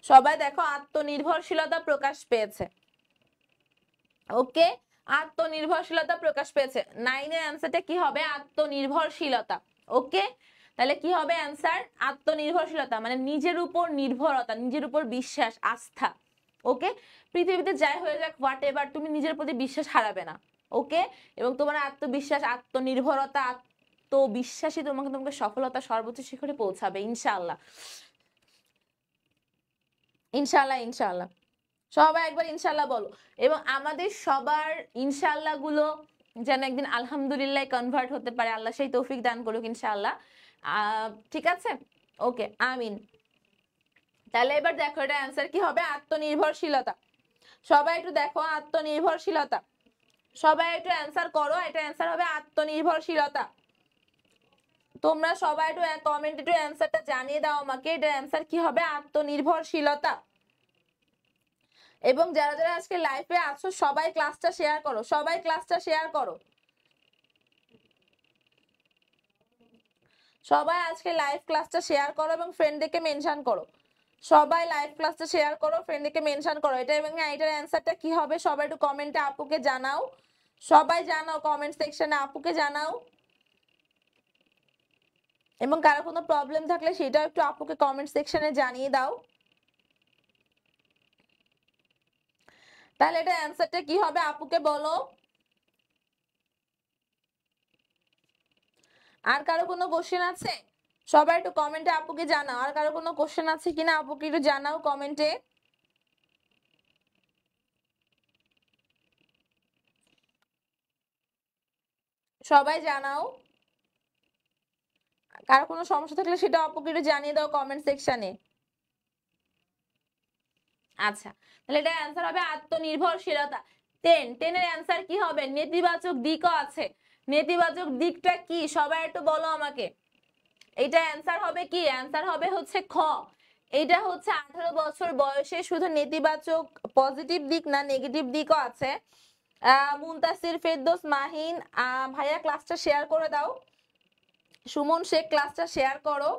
সবাই দেখো, আত্মনির্ভরশীলতা প্রকাশ পেয়েছে। ওকে, আত্মনির্ভরশীলতা প্রকাশ পেয়েছে। 9 এর অ্যান্সারটা কি হবে? আত্মনির্ভরশীলতা। ওকে, তাহলে কি হবে অ্যান্সার? আত্মনির্ভরশীলতা মানে নিজের উপর নির্ভরতা, নিজের উপর বিশ্বাস, আস্থা। ওকে, পৃথিবীতে যাই হয়ে যাক, হোয়াট এভার, তুমি নিজের প্রতি বিশ্বাস হারাবে না। ওকে, এবং তোমার আত্মবিশ্বাস, আত্মনির্ভরতা, আত্মবিশ্বাসী তোমাকে তোমাকে সফলতা সর্বোচ্চ শিখরে পৌঁছাবে ইনশাআল্লাহ। ইনশাআল্লাহ, ইনশাআল্লাহ। সবাই একবার ইনশাআল্লাহ বলো। এবং আমাদের সবার ইনশাআল্লাহ গুলো যেন একদিন আলহামদুলিল্লাহ কনভার্ট হতে পারে, আল্লাহ সেই তৌফিক দান করুক ইনশাআল্লাহ। ঠিক আছে, ওকে, আমিন। তাহলে এবার দেখো এটা অ্যান্সার কি হবে? আত্মনির্ভরশীলতা। সবাই একটু দেখো, আত্মনির্ভরশীলতা। সবাই একটু অ্যান্সার করো, এটা অ্যান্সার হবে আত্মনির্ভরশীলতা। তোমরা সবাই একটু কমেন্টে একটু অ্যান্সারটা জানিয়ে দাও আমাকে, এটা অ্যান্সার কি হবে? আত্মনির্ভরশীলতা। এবং যারা যারা আজকে লাইভে আছো সবাই ক্লাসটা শেয়ার করো, সবাই ক্লাসটা শেয়ার করো। সবাই আজকে লাইভ ক্লাসটা শেয়ার করো এবং ফ্রেন্ডদেরকে মেনশন করো। সবাই লাইভ ক্লাসটা শেয়ার করো, ফ্রেন্ডদেরকে মেনশন করো। এটা এবং এটার অ্যান্সারটা কি হবে সবাই একটু কমেন্টে আপুকে জানাও। সবাই জানাও কমেন্ট সেকশনে, আপুকে জানাও। এবং কারো কোনো প্রবলেম থাকলে সেটাও একটু আপুকে কমেন্ট সেকশনে জানিয়ে দাও। তাহলে এটা অ্যান্সারটা কি হবে আপুকে বলো। আর কারো কোনো কোশ্চেন আছে? সবাই একটু কমেন্টে আপুকে জানাও, আর কারো কোনো কোশ্চেন আছে কিনা আপুকে একটু জানাও কমেন্টে। সবাই জানাও, কারো কোনো সমস্যা থাকলে সেটা আপুকে একটু জানিয়ে দাও কমেন্ট সেকশনে। আচ্ছা, তাহলে এটা অ্যান্সার হবে আত্মনির্ভরশীলতা। 10 এর অ্যান্সার কি হবে? নেতিবাচক দিকও আছে। নেতিবাচক দিকটা কি সবাই একটু বলো আমাকে। এটা অ্যান্সার হবে কি? অ্যান্সার হবে হচ্ছে খ। এটা হচ্ছে 18 বছর বয়সে শুধু নেতিবাচক, পজিটিভ দিক না নেগেটিভ দিকও আছে। মুনতাসির, ফেরদৌস, মাহিন, ভাইয়া ক্লাসটা শেয়ার করে দাও। সুমন শেখ ক্লাসটা শেয়ার করো।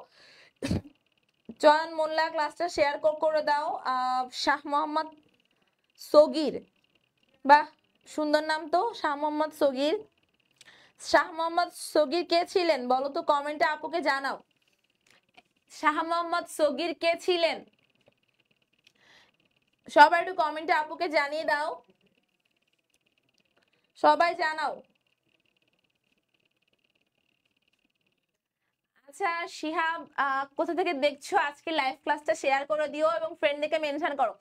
চয়ন মোল্লা ক্লাসটা শেয়ার করে দাও। শাহ মোহাম্মদ সগির, বাহ সুন্দর নাম তো, শাহ মোহাম্মদ সগির। শাহ মোহাম্মদ সগির কে ছিলেন বলো তো কমেন্টে আপুকে জানাও। শাহ মোহাম্মদ সগির কে ছিলেন? সবাই একটু কমেন্টে আপুকে জানিয়ে দাও, সবাই জানাও। আচ্ছা শিহাব, কোথা থেকে দেখছো আজকে লাইভ ক্লাসটা শেয়ার করে দিও এবং ফ্রেন্ডদেরকে মেনশন করো।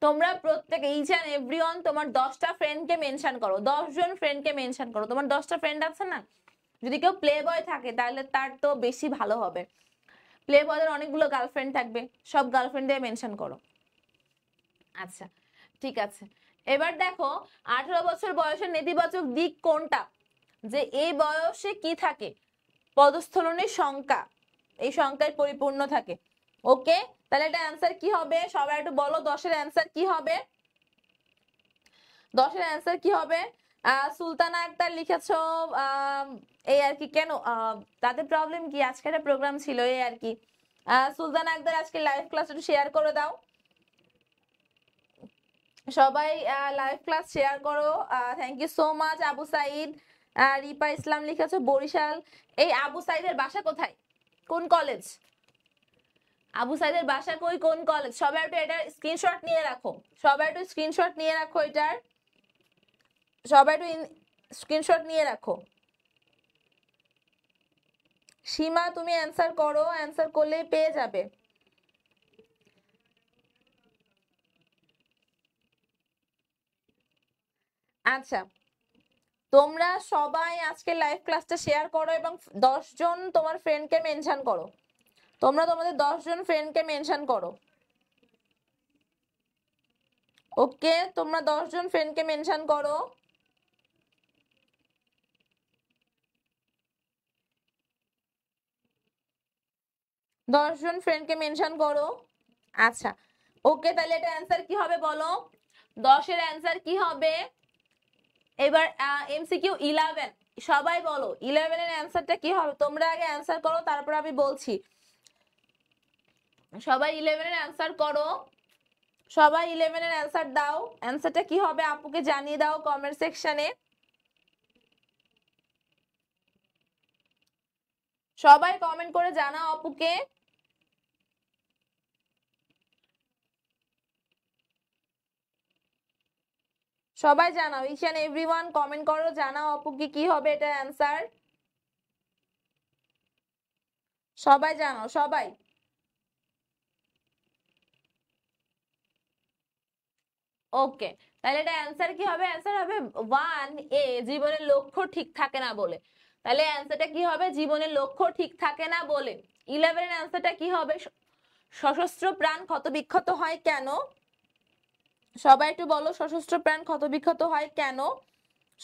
তোমরা প্রত্যেক ইচ এন্ড এভরিওয়ান তোমার 10টা ফ্রেন্ডকে মেনশন করো, 10 জন ফ্রেন্ডকে মেনশন করো। তোমার 10টা ফ্রেন্ড আছে না? যদি কেউ প্লে বয় থাকে তাহলে তার তো বেশি ভালো হবে। প্লে বয়দের অনেকগুলো গার্লফ্রেন্ড থাকবে, সব গার্লফ্রেন্ডে মেনশন করো। আচ্ছা ঠিক আছে, এবার দেখো 18 বছর বয়সের নেতিবাচক দিক কোনটা? যে এই বয়সে কি থাকে? পদস্থলনের সংখ্যা, এই সংখ্যায় পরিপূর্ণ থাকে। ওকে, তাহলে এটা অ্যান্সার কি হবে সবাই একটু বলো। 10 এর অ্যান্সার কি হবে? 10 এর অ্যান্সার কি হবে? সুলতানা আক্তার লিখেছো এই আর কি। কেন তাদের প্রবলেম কি? আজকে একটা প্রোগ্রাম ছিল এই আর কি। সুলতানা আক্তার আজকে লাইভ ক্লাস একটু শেয়ার করে দাও। সবাই লাইভ ক্লাস শেয়ার করো। Thank you so much. Abu Saeed, Ripa Islam লিখেছো বরিশাল। এই আবু সাইদের বাসা কোথায়, কোন কলেজ? আবু সাইদের বাসা কই, কোন কলেজ? সবাই একটু এটার স্ক্রিনশট নিয়ে রাখো, সবাই একটু স্ক্রিনশট নিয়ে রাখো এটার, সবাই একটু স্ক্রিনশট নিয়ে রাখো। সীমা তুমি অ্যান্সার করো, অ্যান্সার করলেই পেয়ে যাবে। আচ্ছা, তোমরা সবাই আজকে লাইভ ক্লাসটা শেয়ার করো এবং 10 জন তোমার ফ্রেন্ডকে মেনশন করো। তোমরা তোমাদের 10 জন ফ্রেন্ডকে মেনশন করো। ওকে, তোমরা 10 জন ফ্রেন্ডকে মেনশন করো। দশ জন ফ্রেন্ডকে মেনশন করো। আচ্ছা, ওকে, তাহলে এটা অ্যান্সার কি হবে বলো? 10 এর অ্যান্সার কি হবে? এবার এমসিকিউ 11, সবাই বলো 11 এর অ্যান্সারটা কি হবে? তোমরা আগে অ্যান্সার করো, তারপর আমি বলছি। সবাই 11 এর অ্যান্সার করো, সবাই 11 এর অ্যান্সার দাও। অ্যান্সারটা কি হবে আপুকে জানিয়ে দাও কমেন্ট সেকশনে। সবাই কমেন্ট করে জানাও আপুকে। সবাই জানাও, ইচ এন্ড এভরিওয়ান কমেন্ট করো, জানাও আপুকে কি হবে এটা অ্যান্সার। সবাই জানাও, সবাই। ওকে, তাহলে এটা অ্যান্সার কি হবে? অ্যান্সার হবে 1A, জীবনের লক্ষ্য ঠিক থাকে না বলে। তাহলে অ্যান্সারটা কি হবে? জীবনের লক্ষ্য ঠিক থাকে না বলে। 11 এর অ্যান্সারটা কি হবে? সশস্ত্র প্রাণ ক্ষতবিক্ষত হয় কেন? সবাই একটু বলো, সশস্ত্র প্রাণ ক্ষতবিক্ষত হয় কেন?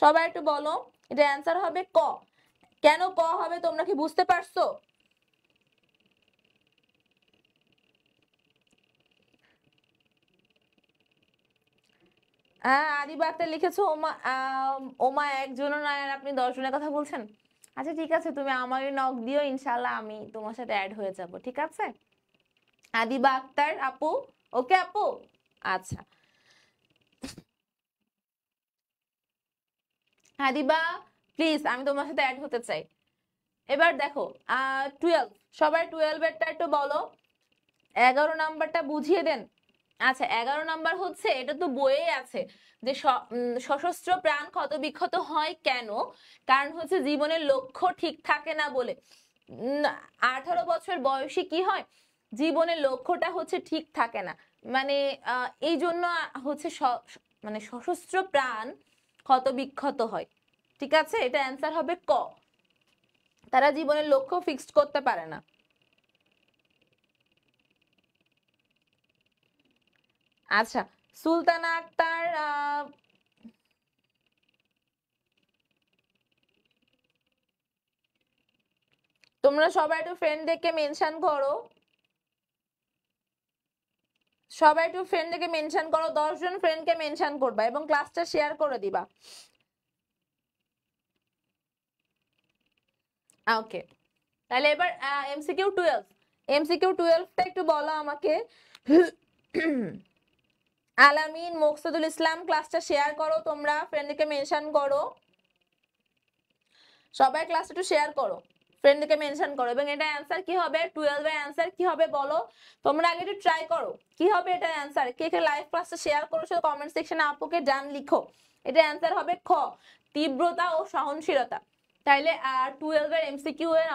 সবাই একটু বলো। এটা অ্যান্সার হবে ক। কেন ক হবে তোমরা কি বুঝতে পারছো? হ্যাঁ, আদিবাতে লিখেছো ওমা। ওমা একজনও নয় আর আপনি 10 জনের কথা বলছেন। আচ্ছা ঠিক আছে, তুমি আমাকে নক দিও, ইনশাল্লাহ আমি তোমার সাথে অ্যাড হয়ে যাব, ঠিক আছে? আদিবা আক্তার আপু, ওকে আপু। আচ্ছা, আদিবা প্লিজ, আমি তোমার সাথে অ্যাড হতে চাই। এবার দেখো 12, সবাই 12 এরটা একটু বলো। 11 নাম্বারটা বুঝিয়ে দেন। আচ্ছা, 11 নাম্বার হচ্ছে, এটা তো বইয়ে আছে যে সশস্ত্র প্রাণ ক্ষতবিক্ষত হয় কেন? কারণ হচ্ছে জীবনের লক্ষ্য ঠিক থাকে না বলে। 18 বছর বয়সী কি হয়, জীবনের লক্ষ্যটা হচ্ছে ঠিক থাকে না, মানে এই জন্য হচ্ছে মানে সশস্ত্র প্রাণ ক্ষতবিক্ষত হয়। ঠিক আছে, এটা অ্যান্সার হবে ক। তারা জীবনের লক্ষ্য ফিক্সড করতে পারে না। আচ্ছা, সুলতানা আক্তার, তোমরা সবাই একটু ফ্রেন্ডদেরকে মেনশন করো। সবাই একটু ফ্রেন্ডদেরকে মেনশন করো, 10 জন ফ্রেন্ডকে মেনশন করবা এবং ক্লাসটা শেয়ার করে দিবা। ওকে, তাহলে এবার এমসিকিউ 12। এমসিকিউ 12টা একটু বলো আমাকে। আলামিন, মোকসুদুল ইসলাম, ক্লাসটা শেয়ার করো, তোমরা ফ্রেন্ডকে মেনশন করো। সবাই ক্লাসটা একটু শেয়ার করো, ফ্রেন্ডকে মেনশন করো। এবং এটা অ্যান্সার কি হবে? 12 এর অ্যান্সার কি হবে বলো? তোমরা আগে একটু ট্রাই করো কি হবে এটা অ্যান্সার। কে কে লাইভ ক্লাসটা শেয়ার করেছো কমেন্ট সেকশনে আপুকে ডান লিখো। এটা অ্যান্সার হবে খ, তীব্রতা ও সহনশীলতা। তাইলে 12 এর এমসিকিউ এর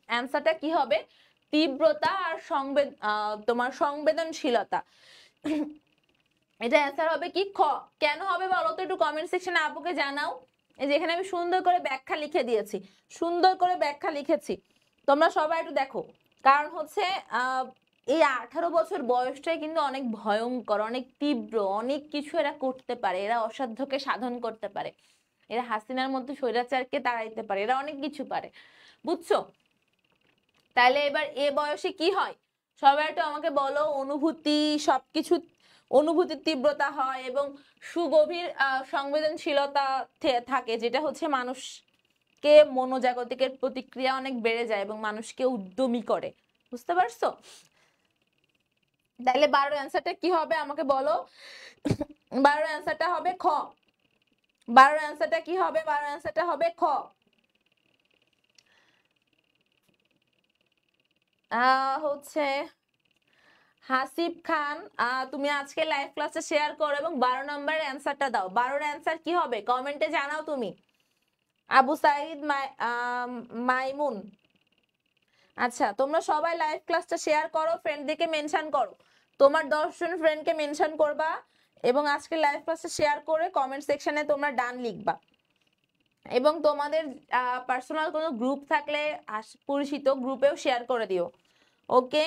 অ্যান্সারটা কি হবে? তীব্রতা আর তোমার সংবেদনশীলতা। এটা অ্যান্সার হবে কি খ। কেন হবে বলো তো, একটু কমেন্ট সেকশনে আপুকে জানাও। এই যে এখানে আমি সুন্দর করে ব্যাখ্যা লিখে দিয়েছি, সুন্দর করে ব্যাখ্যা লিখেছি, তোমরা সবাই একটু দেখো। কারণ হচ্ছে এই 18 বছর বয়সটাই কিন্তু অনেক ভয়ঙ্কর, অনেক তীব্র, অনেক কিছু এরা করতে পারে, এরা অসাধ্যকে সাধন করতে পারে, এরা হাসিনার মতো স্বৈরাচারকে তাড়াইতে পারে, এরা অনেক কিছু পারে, বুঝছো? তাহলে এবার এ বয়সে কি হয় সবাই একটু আমাকে বলো। অনুভূতি, সবকিছু অনুভূতির তীব্রতা হয় এবং সুগভীর সংবেদনশীলতা থাকে, যেটা হচ্ছে মানুষকে মনোজাগতিকের প্রতিক্রিয়া অনেক বেড়ে যায় এবং মানুষকে উদ্যমী করে। বুঝতে পারছো? তাহলে 12 অ্যান্সারটা কি হবে আমাকে বলো। 12 অ্যান্সারটা হবে খ। 12 অ্যান্সারটা কি হবে? 12 অ্যান্সারটা হবে খ। হচ্ছে হাসিব খান, তুমি আজকে লাইভ ক্লাসে শেয়ার করো এবং 12 নম্বরের অ্যান্সারটা দাও। 12 এর অ্যান্সার কি হবে কমেন্টে জানাও তুমি। আবু সাইদ মাইমুন, আচ্ছা, তোমরা সবাই লাইভ ক্লাসটা শেয়ার করো, ফ্রেন্ডদেরকে মেনশন করো, তোমার 10 জন ফ্রেন্ডকে মেনশন করবা এবং আজকে লাইভ ক্লাসটা শেয়ার করে কমেন্ট সেকশনে তোমরা ডান লিখবা। এবং তোমাদের পার্সোনাল কোনো গ্রুপ থাকলে পরিচিত গ্রুপেও শেয়ার করে দিও। ওকে,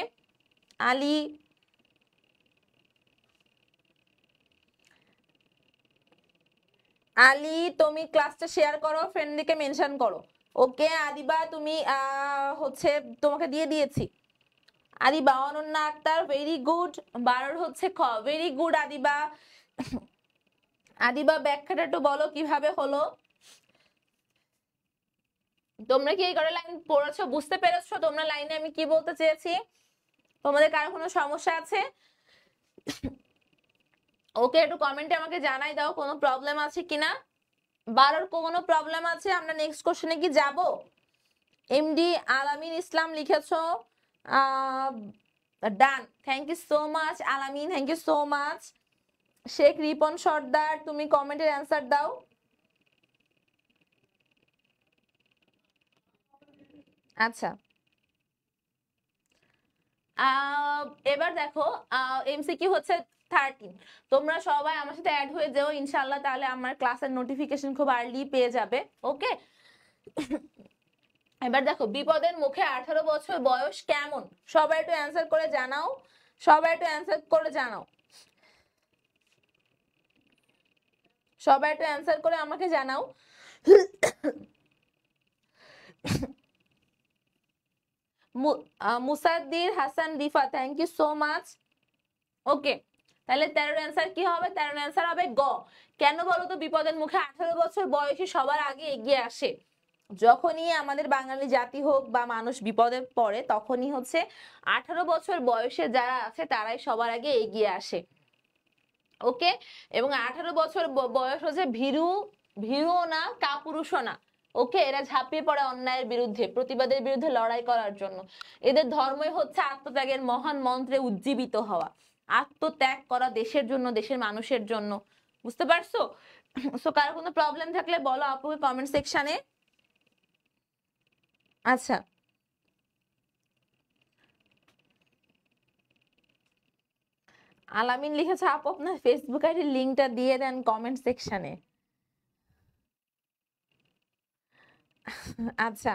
আলী তুমি ক্লাসটা শেয়ার করো, ফ্রেন্ডদেরকে মেনশন করো। ওকে আদিবা, তুমি হচ্ছে তোমাকে দিয়ে দিয়েছি। Adiba, Ananya Akter, very good. 12 হচ্ছে খ, ভেরি গুড আদিবা। আদিবা ব্যাখ্যাটা একটু বলো কিভাবে হলো। তোমরা কি এই করে লাইন পড়েছো, বুঝতে পেরেছো তোমরা লাইনে আমি কি বলতে চেয়েছি? তোমাদের কারো কোনো সমস্যা আছে? ওকে, একটু কমেন্টে আমাকে জানাই দাও কোনো প্রবলেম আছে কিনা। 12 কোনো প্রবলেম আছে? আমরা নেক্সট কোশ্চেনে কি যাব? এমডি আলামিন ইসলাম লিখেছো, done, thank you so much Alamin, thank you so much. Sheikh Ripon Sardar, তুমি কমেন্টের অ্যান্সার দাও। আচ্ছা, এবার দেখো এমসিকিউ হচ্ছে 13। তোমরা সবাই আমার সাথে অ্যাড হয়ে যাও ইনশাআল্লাহ, তাহলে আমার ক্লাসের নোটিফিকেশন খুব আর্লি পেয়ে যাবে। ওকে, এবার দেখো বিপদের মুখে 18 বছর বয়স কেমন? সবাই একটু অ্যান্সার করে জানাও, সবাই একটু অ্যান্সার করে জানাও, সবাই একটু অ্যান্সার করে আমাকে জানাও। Musaddir Hasan Rifa, thank you so much. Okay, তাহলে 13 অ্যান্সার কি হবে? 13 অ্যান্সার হবে গ। কেন বলো তো বিপদের মুখে 18 বছর বয়সে সবার আগে এগিয়ে আসে? যখনই আমাদের বাঙালি জাতি হোক বা মানুষ বিপদে পড়ে, তখনই হচ্ছে 18 বছর বয়সে যারা আছে তারাই সবার আগে এগিয়ে আসে। ওকে, এবং 18 বছর বয়স হচ্ছে ভীরুও না, কাপুরুষও না। ওকে, এরা ঝাঁপিয়ে পড়ে অন্যায়ের বিরুদ্ধে, প্রতিবাদের বিরুদ্ধে লড়াই করার জন্য। এদের ধর্মই হচ্ছে আত্মত্যাগের মহান মন্ত্রে উজ্জীবিত হওয়া, আত্মত্যাগ করা দেশের জন্য, দেশের মানুষের জন্য। বুঝতে পারছো? সো কারো কোনো প্রবলেম থাকলে বলো আপুকে কমেন্ট সেকশনে। আচ্ছা, আলামিন লিখেছে আপু আপনার ফেসবুক আইডির লিংকটা দিয়ে দেন কমেন্ট সেকশনে। আচ্ছা,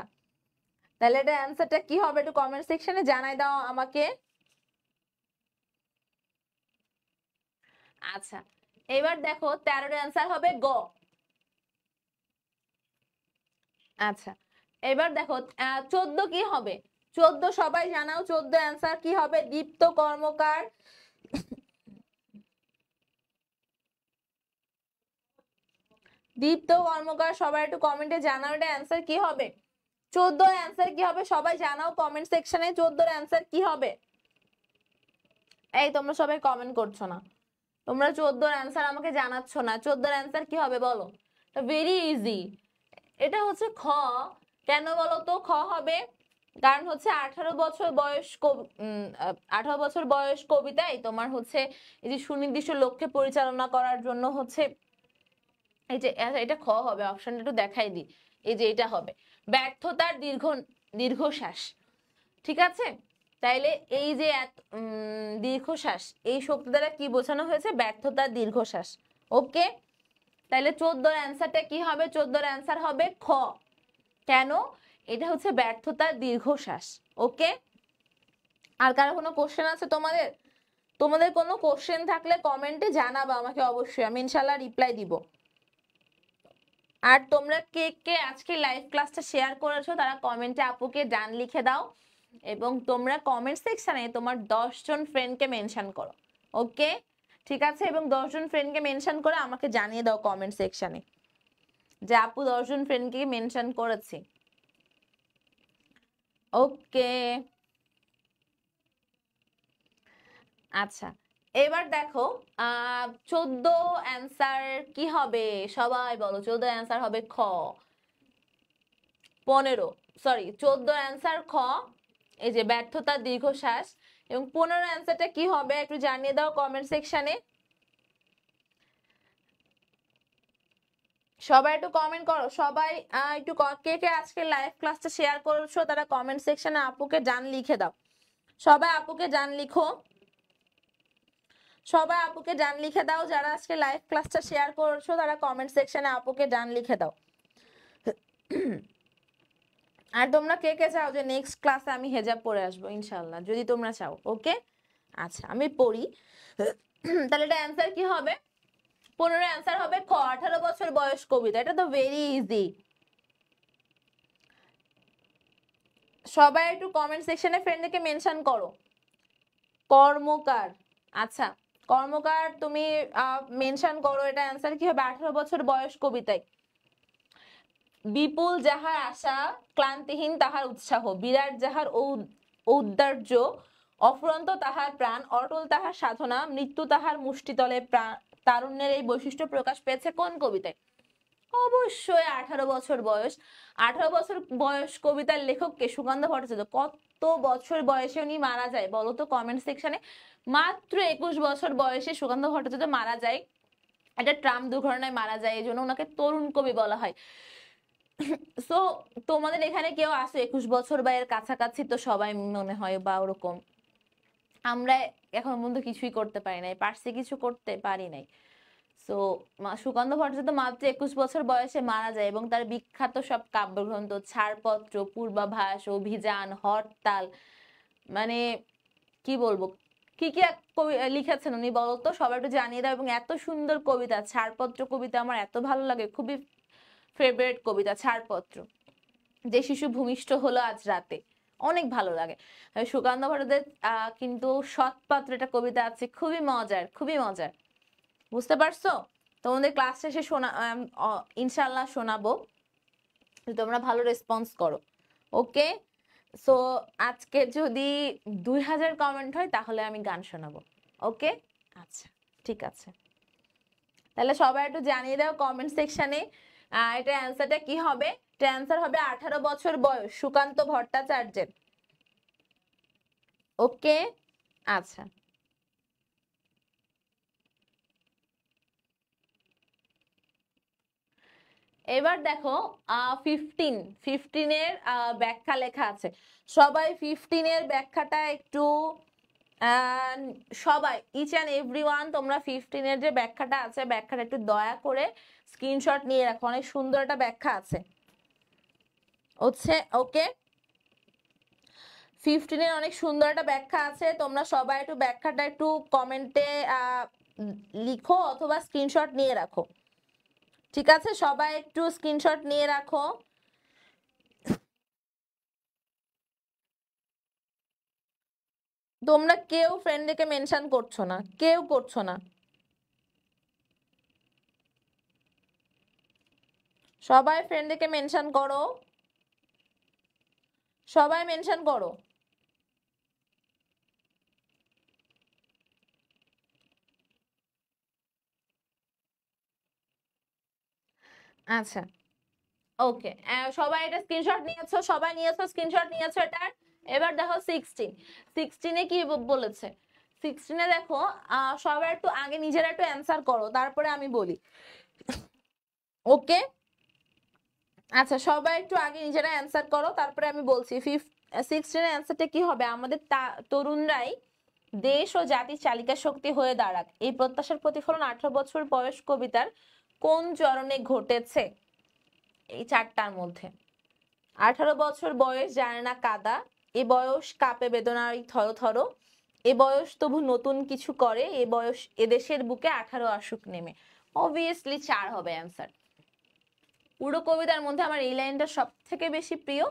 তাহলে এটা অ্যান্সারটা কি হবে একটু কমেন্ট সেকশনে জানাই দাও আমাকে। আচ্ছা, এবার দেখো 13 অ্যান্সার হবে গ। আচ্ছা, এবার দেখো 14 কি হবে? 14 সবাই জানাও, 14 অ্যান্সার কি হবে? দীপ্ত কর্মকার, দীপ্ত কর্মকার, সবাই একটু কমেন্টে জানাও এটা অ্যান্সার কি হবে। 14 অ্যান্সার কি হবে সবাই জানাও কমেন্ট সেকশনে, 14 অ্যান্সার কি হবে? এই তোমরা সবাই কমেন্ট করছো না, তোমরা 14 অ্যান্সার আমাকে জানাচ্ছ না। 14 অ্যান্সার কি হবে বলো? ভেরি ইজি, এটা হচ্ছে খ। কেন বলো তো খ হবে? কারণ হচ্ছে 18 বছর বয়স 18 বছর বয়স কবিতায় তোমার হচ্ছে এই যে সুনির্দিষ্ট লক্ষ্যে পরিচালনা করার জন্য হচ্ছে এই যে এটা খ হবে, অপশনটা একটু দেখাই দিই। এই যে এটা হবে ব্যর্থতার দীর্ঘশ্বাস। ঠিক আছে, তাইলে এই যে দীর্ঘশ্বাস, এই শব্দ দ্বারা কি বোঝানো হয়েছে? ব্যর্থতার দীর্ঘশ্বাস। ওকে, তাইলে 14 অ্যান্সারটা কি হবে? 14 অ্যান্সার হবে খ। কেন? এটা হচ্ছে ব্যর্থতার দীর্ঘশ্বাস। ওকে, আর কারো কোনো কোশ্চেন আছে তোমাদের? তোমাদের কোনো কোশ্চেন থাকলে কমেন্টে জানাবা আমাকে, অবশ্যই আমি ইনশাল্লাহ রিপ্লাই দিব। আর তোমরা কে কে আজকে লাইভ ক্লাসটা শেয়ার করেছো তারা কমেন্টে আপুকে ডান লিখে দাও, এবং তোমরা কমেন্ট সেকশনে তোমার 10 জন ফ্রেন্ডকে মেনশন করো। ওকে, ঠিক আছে, এবং 10 জন ফ্রেন্ডকে মেনশন করে আমাকে জানিয়ে দাও কমেন্ট সেকশনে যে আপু 10 জন ফ্রেন্ডকে মেনশন করেছি। ওকে, আচ্ছা, এবার দেখো 14 অ্যান্সার কি হবে সবাই বলো? 14 অ্যান্সার হবে খ। 15, সরি 14 অ্যান্সার খ, এই যে ব্যর্থতার দীর্ঘশ্বাস। এবং 15 অ্যান্সারটা কি হবে একটু জানিয়ে দাও কমেন্ট সেকশনে। সবাই একটু কমেন্ট করো, সবাই একটু কে কে আজকে লাইভ ক্লাসটা শেয়ার করছো তারা কমেন্ট সেকশনে আপুকে জান লিখে দাও। সবাই আপুকে জান লিখো, সবাই আপুকে জান লিখে দাও। যারা আজকে লাইভ ক্লাসটা শেয়ার করছো তারা কমেন্ট সেকশনে আপুকে জান লিখে দাও। আর তোমরা কে কে চাও যে নেক্সট ক্লাসে আমি হেজাব পরে আসবো ইনশাআল্লাহ, যদি তোমরা চাও। ওকে, আচ্ছা আমি পড়ি। তাহলে এটা অ্যান্সার কি হবে? 15 অ্যান্সার হবে খ, 18 বছর বয়স কবিতা। এটা তো ভেরি ইজি। সবাই একটু কমেন্ট সেকশনে ফ্রেন্ডকে মেনশন করো। কর্মকার, আচ্ছা কর্মকার তুমি মেনশন করো। এটা অ্যান্সার কি হবে? 18 বছর বয়স কবিতায়। বিপুল যাহার আশা, ক্লান্তিহীন তাহার উৎসাহ, বিরাট যাহার ঔদার্য, অফুরন্ত তাহার প্রাণ, অটল তাহার সাধনা, মৃত্যু তাহার মুষ্টিতলে প্রাণ। তারুণ্যের এই বৈশিষ্ট্য প্রকাশ পেয়েছে কোন কবিতায়? অবশ্যই 18 বছর বয়স। 18 বছর বয়স কবিতার লেখক কে? সুকান্ত ভট্টাচার্য। কত বছর বয়সে উনি মারা যায় বলো তো কমেন্ট সেকশনে? মাত্র 21 বছর বয়সে সুকান্ত ভট্টাচার্য মারা যায়। একটা ট্রাম দুর্ঘটনায় মারা যায়, এই জন্য ওনাকে তরুণ কবি বলা হয়। সো তোমাদের এখানে কেউ আসো 21 বছর বা এর কাছাকাছি, তো সবাই মনে হয় বা ওরকম। আমরা এখন পর্যন্ত কিছুই করতে পারি নাই, পারছি কিছু করতে পারি নাই। সো সুকান্ত ভট্টাচার্য মাত্র 21 বছর বয়সে মারা যায় এবং তার বিখ্যাত সব কাব্যগ্রন্থ ছাড়পত্র, পূর্বাভাস, অভিযান, হরতাল, মানে কি বলবো কি কি লিখেছেন উনি বলতো? সবাই একটু জানিয়ে দাও। এবং এত সুন্দর কবিতা ছাড়পত্র কবিতা আমার এত ভালো লাগে, খুবই ফেভারিট কবিতা ছাড়পত্র। যে শিশু ভূমিষ্ঠ হলো আজ রাতে, অনেক ভালো লাগে। সুকান্ত ভট্টাচার্যের কিন্তু সৎপাত্র একটা কবিতা আছে, খুবই মজার, খুবই মজার। বুঝতে পারছো? তোমাদের ক্লাস শেষে ইনশাল্লাহ শোনাবো, তোমরা ভালো রেসপন্স করো। ওকে, সো আজকে যদি 2000 কমেন্ট হয় তাহলে আমি গান শোনাবো। ওকে, আচ্ছা ঠিক আছে। তাহলে সবাই একটু জানিয়ে দাও কমেন্ট সেকশনে এটা অ্যান্সারটা কি হবে? এটা অ্যান্সার হবে 18 বছর বয়স সুকান্ত ভট্টাচার্যের। ওকে, আচ্ছা এবার দেখো 15 এর ব্যাখ্যা লেখা আছে। সবাই 15 এর ব্যাখ্যাটা একটু সবাই ইচ অ্যান্ড এভরিওয়ান তোমরা 15 এর যে ব্যাখ্যাটা আছে ব্যাখ্যাটা একটু দয়া করে স্ক্রিনশট নিয়ে রাখো, অনেক সুন্দর একটা ব্যাখ্যা আছে হচ্ছে। ওকে, 15 এর অনেক সুন্দর একটা ব্যাখ্যা আছে, তোমরা সবাই একটু ব্যাখ্যাটা একটু কমেন্টে লিখো অথবা স্ক্রিনশট নিয়ে রাখো। ঠিক আছে, সবাই একটু স্ক্রিনশট নিয়ে রাখো। তোমরা কেউ ফ্রেন্ডকে মেনশন করছো না, কেউ করছো না। সবাই ফ্রেন্ডকে মেনশন করো, সবাই মেনশন করো। আচ্ছা ওকে, সবাই এটা স্ক্রিনশট নিয়েছো, সবাই নিয়েছো, স্ক্রিনশট নিয়েছো এটার। এবার দেখো 16 কি বলেছে। 16 দেখো সবাই একটু আগে নিজেরা একটু অ্যান্সার করো, তারপরে আমি বলি। ওকে, আচ্ছা সবাই একটু আগে নিজেরা অ্যান্সার করো, তারপরে আমি বলছি। 16 এর অ্যান্সারটা কি হবে? আমাদের তরুণরাই দেশ ও জাতির চালিকা শক্তি হয়ে দাঁড়াক, এই প্রত্যাশার প্রতিফলন 18 বছর বয়স কবিতার কোন চরণে ঘটেছে? এই চারটার মধ্যে। 18 বছর বয়স জানে না কাদা, এ বয়স কাঁপে বেদনার থর থর, এ বয়স তবু নতুন কিছু করে, এ বয়স এদেশের বুকে 18 আসুক নেমে। অবভিয়াসলি 4 হবে অ্যান্সার। পুরো কবিতার মধ্যে আমার এই লাইনটা সব থেকে বেশি প্রিয়,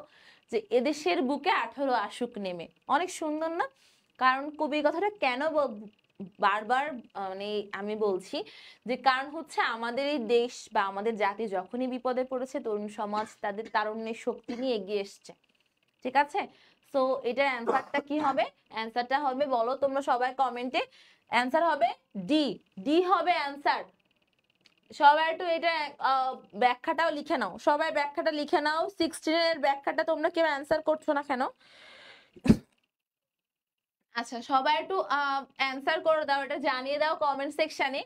যে এদেশের বুকে 18 আসুক নেমে। অনেক সুন্দর না? কারণ কবি কথাটা কেন বারবার মানে আমি বলছি, যে কারণ হচ্ছে আমাদের এই দেশ বা আমাদের জাতি যখনই বিপদে পড়েছে তরুণ সমাজ তাদের তারুণ্যের শক্তি নিয়ে এগিয়ে এসছে। ঠিক আছে, সো এটার অ্যান্সারটা কি হবে? অ্যান্সারটা হবে, বলো তোমরা সবাই কমেন্টে। অ্যান্সার হবে ডি, ডি হবে অ্যান্সার। সবাই একটু এটা ব্যাখ্যাটাও লিখে নাও, সবাই ব্যাখ্যাটা লিখে নাও। 16 এর ব্যাখ্যাটা তোমরা কেউ অ্যান্সার করছো না কেন? আচ্ছা সবাই একটু অ্যান্সার করে দাও, এটা জানিয়ে দাও কমেন্ট সেকশনে।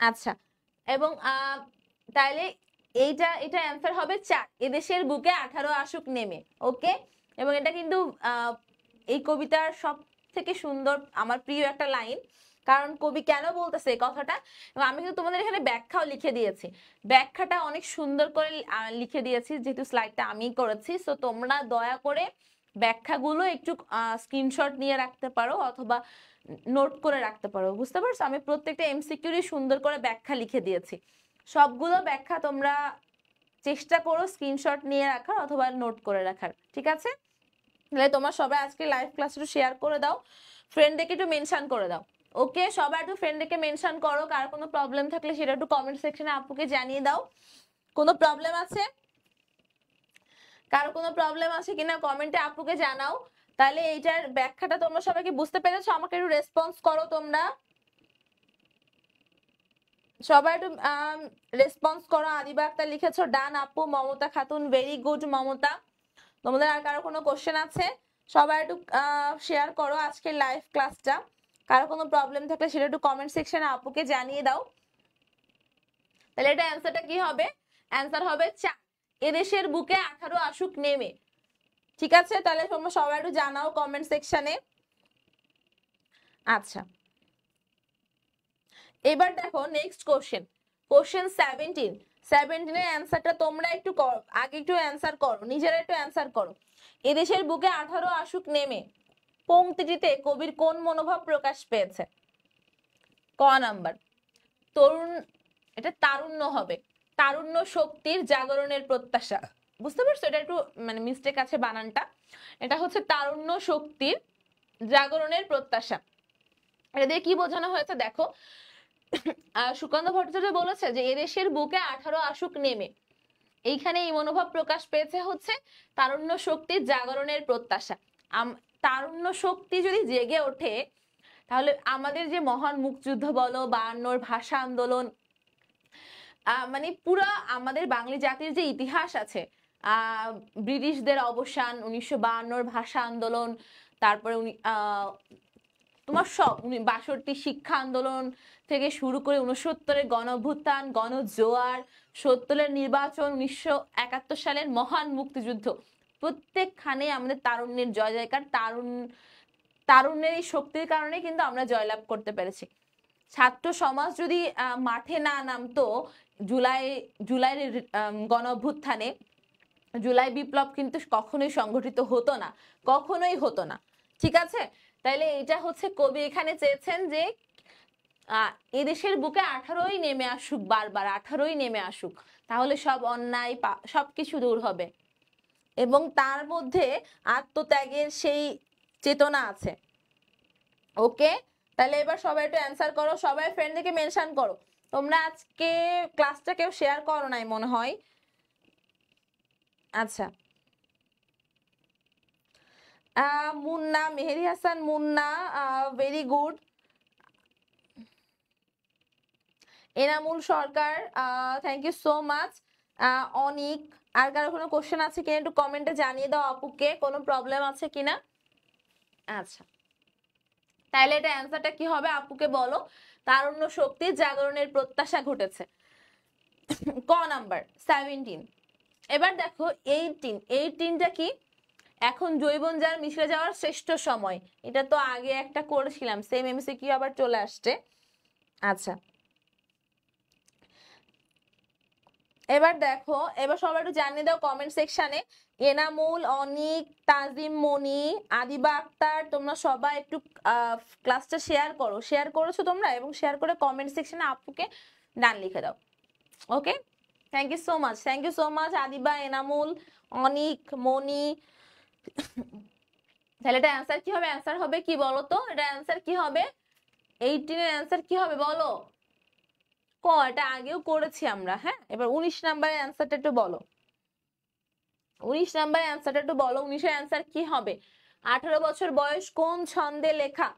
আচ্ছা, এবং তাইলে এটা অ্যান্সার হবে 4, এদেশের বুকে 18 আসুক নেমে। ওকে, এবং এটা কিন্তু এই কবিতার সব থেকে সুন্দর আমার প্রিয় একটা লাইন, কারণ কবি কেন বলতেছে এই কথাটা, এবং আমি কিন্তু তোমাদের এখানে ব্যাখ্যাও লিখে দিয়েছি। ব্যাখ্যাটা অনেক সুন্দর করে লিখে দিয়েছি, যেহেতু স্লাইডটা আমি করেছি। সো তোমরা দয়া করে ব্যাখ্যাগুলো একটু স্ক্রিনশট নিয়ে রাখতে পারো অথবা নোট করে রাখতে পারো, বুঝতে পারছো? আমি প্রত্যেকটা এমসিকিউরই সুন্দর করে ব্যাখ্যা লিখে দিয়েছি। সবগুলো ব্যাখ্যা তোমরা চেষ্টা করো স্ক্রিনশট নিয়ে রাখার অথবা নোট করে রাখার, ঠিক আছে? তাহলে তোমরা সবাই আজকে লাইভ ক্লাস একটু শেয়ার করে দাও, ফ্রেন্ডদেরকে একটু মেনশন করে দাও। ওকে, সবাই একটু ফ্রেন্ডদেরকে মেনশন করো। কার কোনো প্রবলেম থাকলে সেটা একটু কমেন্ট সেকশনে আপুকে জানিয়ে দাও। কোনো প্রবলেম আছে? কারো কোনো প্রবলেম আছে কিনা কমেন্টে আপুকে জানাও। তাহলে এইটার ব্যাখ্যাটা তোমরা সবাইকে বুঝতে পেরেছো? আমাকে একটু রেসপন্স করো তোমরা, সবাই একটু রেসপন্স করো। আদিবা আক্তার লিখেছো ডান আপু। Mamata Khatun very good Mamata. তোমাদের আর কারো কোনো কোশ্চেন আছে? সবাই একটু শেয়ার করো আজকের লাইভ ক্লাসটা। কারো কোনো প্রবলেম থাকলে সেটা একটু কমেন্ট সেকশনে আপুকে জানিয়ে দাও। তাহলে এটা অ্যান্সারটা কি হবে? অ্যান্সার হবে 4, এদেশের বুকে 18 আসুক নেমে। ঠিক আছে, তাহলে তোমরা সবাই একটু জানাও কমেন্ট সেকশনে। আচ্ছা, এবার দেখো নেক্সট কোশ্চেন, কোশ্চেন 17 এর অ্যান্সারটা তোমরা একটু আগে একটু অ্যান্সার করো, নিজেরা একটু অ্যান্সার করো। এদেশের বুকে 18 আসুক নেমে পংক্তিটিতে কবির কোন মনোভাব প্রকাশ পেয়েছে? ক নাম্বার তরুণ, এটা তারুণ্য হবে, তারুণ্য শক্তির জাগরণের প্রত্যাশা। বুঝতে পারছো? এটা একটু মানে মিস্টেক আছে বানানটা, এটা হচ্ছে তারুণ্য শক্তির জাগরণের প্রত্যাশা। এটা দিয়ে কি বোঝানো হয়েছে দেখো, সুকান্ত ভট্টাচার্য বলেছে যে এদেশের বুকে 18 আসুক নেমে, এইখানে এই মনোভাব প্রকাশ পেয়েছে হচ্ছে তারুণ্য শক্তির জাগরণের প্রত্যাশা। তারুণ্য শক্তি যদি জেগে ওঠে তাহলে আমাদের যে মহান মুক্তিযুদ্ধ বলো, 52 ভাষা আন্দোলন, মানে পুরো আমাদের বাঙালি জাতির যে ইতিহাস আছে, ব্রিটিশদের অবসান, 1952 ভাষা আন্দোলন, তারপরে তোমার সব 62 শিক্ষা আন্দোলন থেকে শুরু করে 69-এর গণ অভ্যুত্থান, গণজোয়ার, 70-এর নির্বাচন, 1971 সালের মহান মুক্তিযুদ্ধ, প্রত্যেকখানে আমাদের তারুণ্যের জয় জয়কার। তারুণ্যের এই শক্তির কারণে কিন্তু আমরা জয়লাভ করতে পেরেছি। ছাত্র সমাজ যদি মাঠে না নামতো জুলাইয়ের গণ অভ্যুত্থানে, জুলাই বিপ্লব কিন্তু কখনোই সংগঠিত হতো না, কখনোই হতো না। ঠিক আছে, তাইলে এটা হচ্ছে কবি এখানে চেয়েছেন যে এদেশের বুকে 18ই নেমে আসুক, বারবার 18ই নেমে আসুক, তাহলে সব অন্যায় সবকিছু দূর হবে এবং তার মধ্যে আত্মত্যাগের সেই চেতনা আছে। ওকে, তাহলে এবার সবাই একটু অ্যান্সার করো, সবাই ফ্রেন্ডদেরকে মেনশন করো। তোমরা আজকে ক্লাসটা কেউ শেয়ার করো নাই মনে হয়। আচ্ছা, Munna, Mehedi Hasan Munna, very good. Enamul Sarkar, thank you so much. Anik, আর কারো কোনো কোশ্চেন আছে কিনা একটু কমেন্টে জানিয়ে দাও আপুকে, কোনো প্রবলেম আছে কিনা। আচ্ছা, তাহলে এটা অ্যান্সারটা কি হবে আপুকে বলো। তারুণ্য শক্তির জাগরণের প্রত্যাশা ঘটেছে, ক নাম্বার 17। এবার দেখো 18টা কি? এখন জৈবনজার মিশে যাওয়ার শ্রেষ্ঠ সময়, এটা তো আগে একটা করেছিলাম, সেম এমসিকিউ আবার চলে আসছে। আচ্ছা, এবার দেখো, এবার সবাই একটু জানিয়ে দাও কমেন্ট সেকশনে। এনামুল, অনিক, তাজিম, মনি, আদিবা আক্তার, তোমরা সবাই একটু ক্লাসটা শেয়ার করো। শেয়ার করেছো তোমরা? এবং শেয়ার করে কমেন্ট সেকশনে আপুকে ডান লিখে দাও। Okay, thank you so much, thank you so much Adiba, Enamul, Anik, Moni. তাহলে এটা অ্যান্সার কি হবে? অ্যান্সার হবে কি বলো তো? এটা অ্যান্সার কি হবে? 18 এর অ্যান্সার কি হবে বলো? ক, এটা আগেও করেছি আমরা। হ্যাঁ, এবার 19 নাম্বারের অ্যান্সারটা একটু বলো। 19 নাম্বারের অ্যান্সারটা একটু বলো। 19 এর অ্যান্সার কি হবে? 18 বছর বয়স কোন ছন্দে লেখা?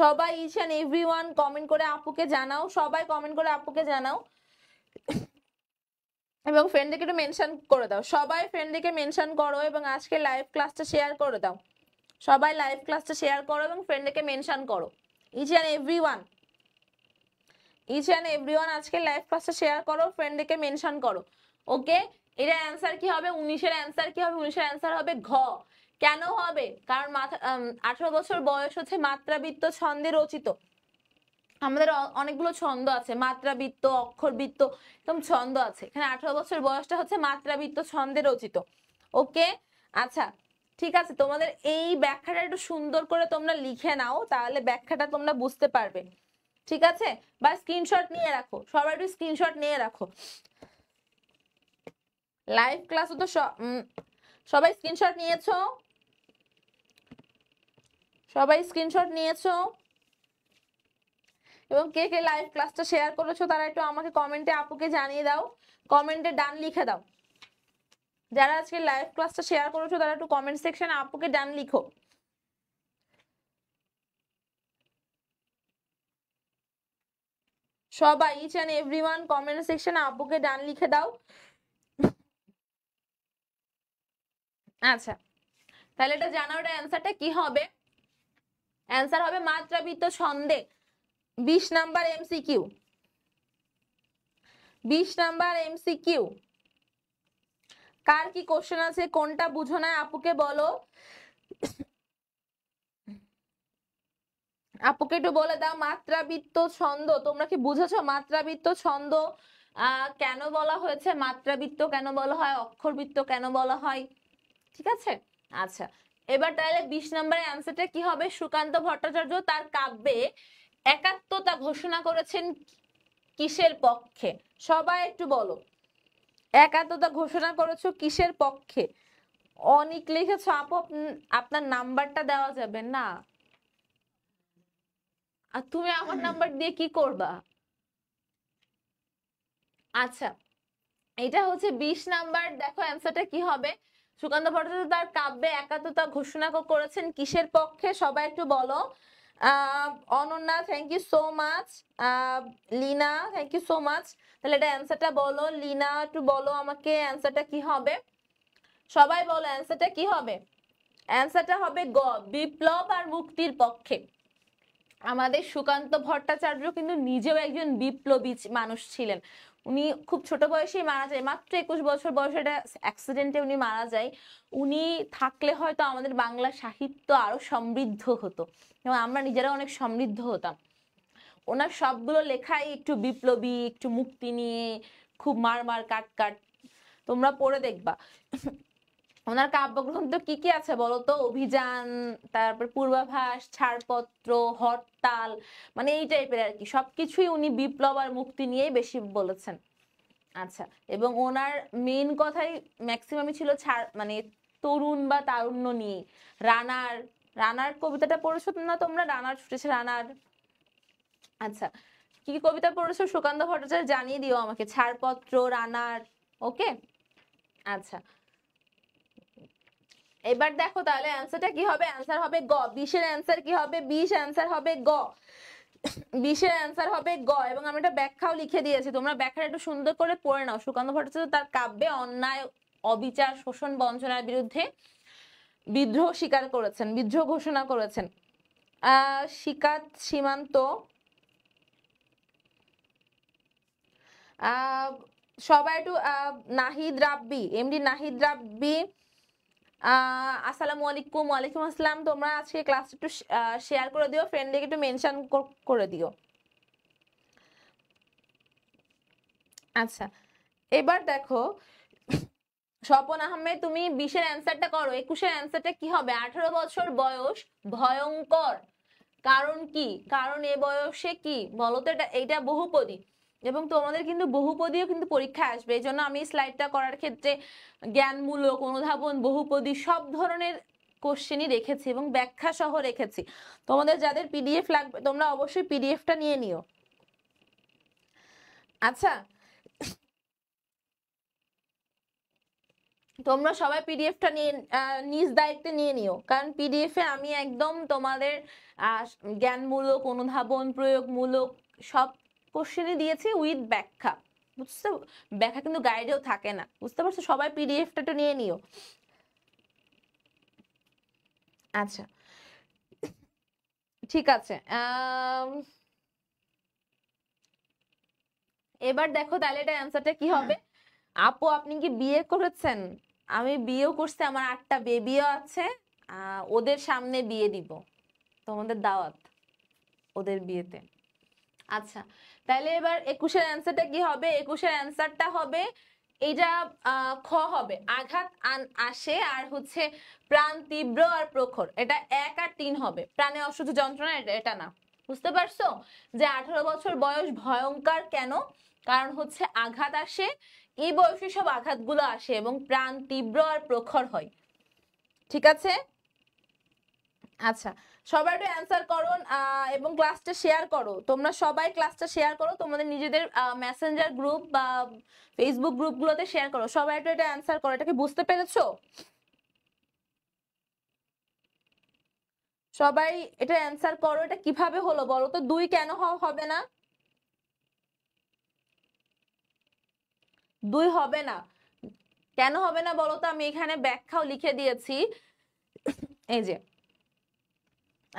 সবাই ইচ এন্ড এভরিওয়ান কমেন্ট করে আপুকে জানাও, সবাই কমেন্ট করে আপুকে জানাও এবং ফ্রেন্ডদেরকে একটু মেনশন করে দাও। সবাই ফ্রেন্ডদেরকে মেনশন করো এবং আজকে লাইভ ক্লাসটা শেয়ার করে দাও। সবাই লাইভ ক্লাসটা শেয়ার করো এবং ফ্রেন্ডদেরকে মেনশন করো। Each and everyone, each and everyone আজকে লাইভ ক্লাসটা শেয়ার করো, ফ্রেন্ডদেরকে মেনশন করো। ওকে, এটা অ্যান্সার কি হবে? 19-এর অ্যান্সার কি হবে? 19-এর অ্যান্সার হবে ঘ। কেন হবে? কারণ 18 বছর বয়স হচ্ছে মাত্রাবৃত্ত ছন্দে রচিত। আমাদের অনেকগুলো ছন্দ আছে, মাত্রাবৃত্ত, অক্ষরবৃত্ত, এরকম ছন্দ আছে। এখানে 18 বছর বয়সটা হচ্ছে মাত্রাবৃত্ত ছন্দে রচিত। ওকে, আচ্ছা ঠিক আছে, তোমাদের এই ব্যাখ্যাটা একটু সুন্দর করে তোমরা লিখে নাও, তাহলে ব্যাখ্যাটা তোমরা বুঝতে পারবে। ঠিক আছে, বা স্ক্রিনশট নিয়ে রাখো, সবাই একটু স্ক্রিনশট নিয়ে রাখো। লাইভ ক্লাসও তো সবাই স্ক্রিনশট নিয়েছো? সবাই স্ক্রিনশট নিয়েছো? এবং কে কে লাইভ ক্লাসটা শেয়ার করেছো তারা একটু আমাকে কমেন্টে আপুকে জানিয়ে দাও, কমেন্টে ডান লিখে দাও। যারা আজকে লাইভ ক্লাসটা শেয়ার করেছো তারা একটু কমেন্ট সেকশনে আপুকে ডান লিখো। সবাই ইচ এন্ড এভরিওয়ান কমেন্ট সেকশনে আপুকে ডান লিখে দাও। আচ্ছা, তাহলে এটা জানাও, এটা অ্যান্সারটা কি হবে? অ্যান্সার হবে মাত্রাবৃত্ত ছন্দে। 20 নাম্বার এমসিকিউ, 20 নাম্বার এমসিকিউ। কার কি কোশ্চেন আছে, কোনটা বুঝো না আপুকে বলো, আপুকে একটু বলে দাও। মাত্রাবৃত্ত ছন্দ তোমরা কি বুঝেছো? মাত্রাবৃত্ত ছন্দ কেন বলা হয়েছে, মাত্রাবৃত্ত কেন বলা হয়, অক্ষরবৃত্ত কেন বলা হয়? ঠিক আছে, আচ্ছা এবার তাহলে 20 নম্বরের অ্যান্সারটা কি হবে? সুকান্ত ভট্টাচার্য তার কাব্যে একাত্মতা ঘোষণা করেছেন কিসের পক্ষে? সবাই একটু বলো, একাত্মতা ঘোষণা করেছো কিসের পক্ষে? অনেক লিখেছো আপু, আপনার নাম্বারটা দেওয়া যাবে না, আর তুমি আমার নাম্বার দিয়ে কি করবা? আচ্ছা, এটা হচ্ছে 20 নাম্বার। দেখো অ্যান্সারটা কি হবে? সুকান্ত ভট্টাচার্য তার কাব্যে একাত্মতা ঘোষণা করেছেন কিসের পক্ষে? সবাই একটু বলো। Ananya thank you so much, Lina thank you so much. তাহলে এটা অ্যান্সারটা বলো, লিনা একটু বলো আমাকে অ্যান্সারটা কি হবে। সবাই বলো অ্যান্সারটা কি হবে? অ্যান্সারটা হবে গ, বিপ্লব আর মুক্তির পক্ষে। আমাদের সুকান্ত ভট্টাচার্য কিন্তু নিজেও একজন বিপ্লবী মানুষ ছিলেন। উনি খুব ছোট বয়সেই মারা যায়, মাত্র 21 বছর বয়সে একটা অ্যাক্সিডেন্টে উনি মারা যায়। উনি থাকলে হয়তো আমাদের বাংলা সাহিত্য আরো সমৃদ্ধ হতো এবং আমরা নিজেরা অনেক সমৃদ্ধ হতাম। ওনার সবগুলো লেখাই একটু বিপ্লবী, একটু মুক্তি নিয়ে, খুব মার মার কাট কাট, তোমরা পড়ে দেখবা। ওনার কাব্যগ্রন্থ কি কি আছে বলতো? অভিযান, তারপর পূর্বাভাস, ছাড়পত্র, হরতাল, মানে এই টাইপের আর কি। সবকিছুই উনি বিপ্লব আর মুক্তি নিয়েই বেশি বলেছেন। আচ্ছা, এবং ওনার মেইন কথাই ম্যাক্সিমামই ছিল মানে তরুণ বা তারুণ্য নিয়ে। রানার, রানার কবিতাটা পড়েছো না তোমরা? রানার ছুটেছে রানার। আচ্ছা, কি কি কবিতা পড়েছো সুকান্ত ভট্টাচার্য জানিয়ে দিও আমাকে। ছাড়পত্র, রানার, ওকে। আচ্ছা, এবার দেখো তাহলে অ্যান্সারটা কি হবে? অ্যান্সার হবে গ। 20-এর অ্যান্সার কি হবে? 20 অ্যান্সার হবে গ, 20-এর অ্যান্সার হবে গ। এবং আমি একটা ব্যাখ্যাও লিখে দিয়েছি, তোমরা ব্যাখ্যাটা একটু সুন্দর করে পড়ে নাও। সুকান্ত ভট্টাচার্য তার কাব্যে অন্যায়, অবিচার, শোষণ, বঞ্চনার বিরুদ্ধে বিদ্রোহ স্বীকার করেছেন, বিদ্রোহ ঘোষণা করেছেন। শিকাত সীমান্ত, সবাই একটু নাহিদ রাব্বি, এমডি নাহিদ রাব্বি, আসসালামু আলাইকুম। ওয়ালাইকুম আসসালাম। তোমরা আজকে ক্লাস একটু শেয়ার করে দিও, ফ্রেন্ডকে একটু মেনশন করে দিও। আচ্ছা, এবার দেখো স্বপন আহমেদ, তুমি 20-এর অ্যান্সারটা করো। 21-এর অ্যান্সারটা কি হবে? 18 বছর বয়স ভয়ঙ্কর, কারণ কি? কারণ এ বয়সে কি বলতো, এইটা বহুপদী, এবং তোমাদের কিন্তু বহুপদীও কিন্তু পরীক্ষায় আসবে। এই জন্য আমি স্লাইডটা করার ক্ষেত্রে জ্ঞানমূলক, অনুধাবন, বহুপদী সব ধরনের কোশ্চেনই রেখেছি এবং ব্যাখ্যা সহ রেখেছি। তোমাদের যাদের পিডিএফ লাগবে তোমরা অবশ্যই পিডিএফটা নিয়ে নিও। আচ্ছা, তোমরা সবাই পিডিএফটা নিয়ে নিজ দায়িত্বে নিয়ে নিও, কারণ পিডিএফে আমি একদম তোমাদের জ্ঞানমূলক, অনুধাবন, প্রয়োগমূলক সব কোশ্চেনই দিয়েছি উইথ ব্যাখ্যা। বুঝতে, ব্যাখ্যা কিন্তু গাইডেও থাকে না, বুঝতে পারছো? সবাই পিডিএফটা তো নিয়ে নিও। আচ্ছা, ঠিক আছে। এবার দেখো তাহলে এটা অ্যান্সারটা কি হবে? আপু আপনি কি বিয়ে করেছেন? আমি বিয়েও করছি, আমার 8টা বেবিও আছে। ওদের সামনে বিয়ে দিব, তোমাদের দাওয়াত ওদের বিয়েতে। আচ্ছা, তাহলে এবার 21-এর অ্যান্সারটা কি হবে? 21-এর অ্যান্সারটা হবে এইটা খ হবে, আঘাত আসে আর হচ্ছে প্রাণ তীব্র আর প্রখর, এটা 1 আর 3 হবে। প্রাণে অসহ্য যন্ত্রণা, এটা না। বুঝতে পারছো যে 18 বছর বয়স ভয়ঙ্কর কেন? কারণ হচ্ছে আঘাত আসে, এই বয়সে সব আঘাতগুলো আসে এবং প্রাণ তীব্র আর প্রখর হয়। ঠিক আছে? আচ্ছা, সবাই একটু অ্যান্সার করো এবং ক্লাসটা শেয়ার করো। তোমরা সবাই ক্লাসটা শেয়ার করো, তোমাদের নিজেদের মেসেঞ্জার গ্রুপ বা ফেসবুক গ্রুপগুলোতে শেয়ার করো। সবাই একটু এটা অ্যান্সার করো। এটা কি বুঝতে পেরেছো? সবাই এটা অ্যান্সার করো, এটা কিভাবে হলো বলো তো? 2 কেন হবে না? 2 হবে না, কেন হবে না বলো তো? আমি এখানে ব্যাখ্যাও লিখে দিয়েছি, এই যে।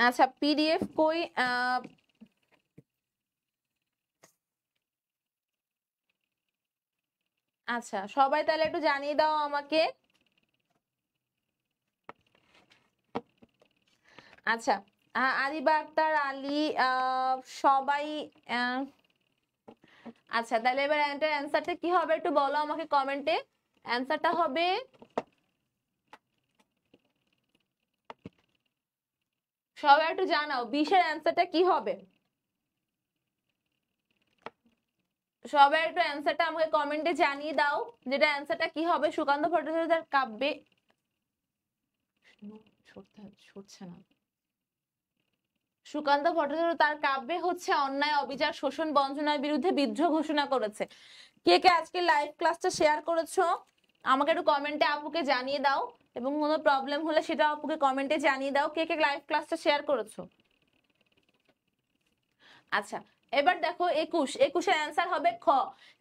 আচ্ছা, পিডিএফ কই? আচ্ছা, সবাই তাহলে একটু জানিয়ে দাও আমাকে। আচ্ছা, আরিবা আক্তার, আলী, সবাই। আচ্ছা, তাহলে এবার এটার অ্যান্সারটা কি হবে একটু বলো আমাকে কমেন্টে। অ্যান্সারটা হবে, সবাই একটু জানাও 20-এর অ্যান্সারটা কি হবে। সবাই একটু অ্যান্সারটা আমাকে কমেন্টে জানিয়ে দাও, যেটা অ্যান্সারটা কি হবে। সুকান্ত ভট্টাচার্যের কাব্যে ছুটছে না। সুকান্ত ভট্টাচার্য তার কাব্যে হচ্ছে অন্যায়, অবিচার, শোষণ, বঞ্চনার বিরুদ্ধে বিদ্রোহ ঘোষণা করেছে। কে কে আজকে লাইভ ক্লাসটা শেয়ার করেছো আমাকে একটু কমেন্টে আপুকে জানিয়ে দাও, এবং কোনো প্রবলেম হলে সেটা আপুকে কমেন্টে জানিয়ে দাও। কে কে লাইভ ক্লাসটা শেয়ার করেছো? আচ্ছা, এবার দেখো 21-এর অ্যান্সার হবে খ,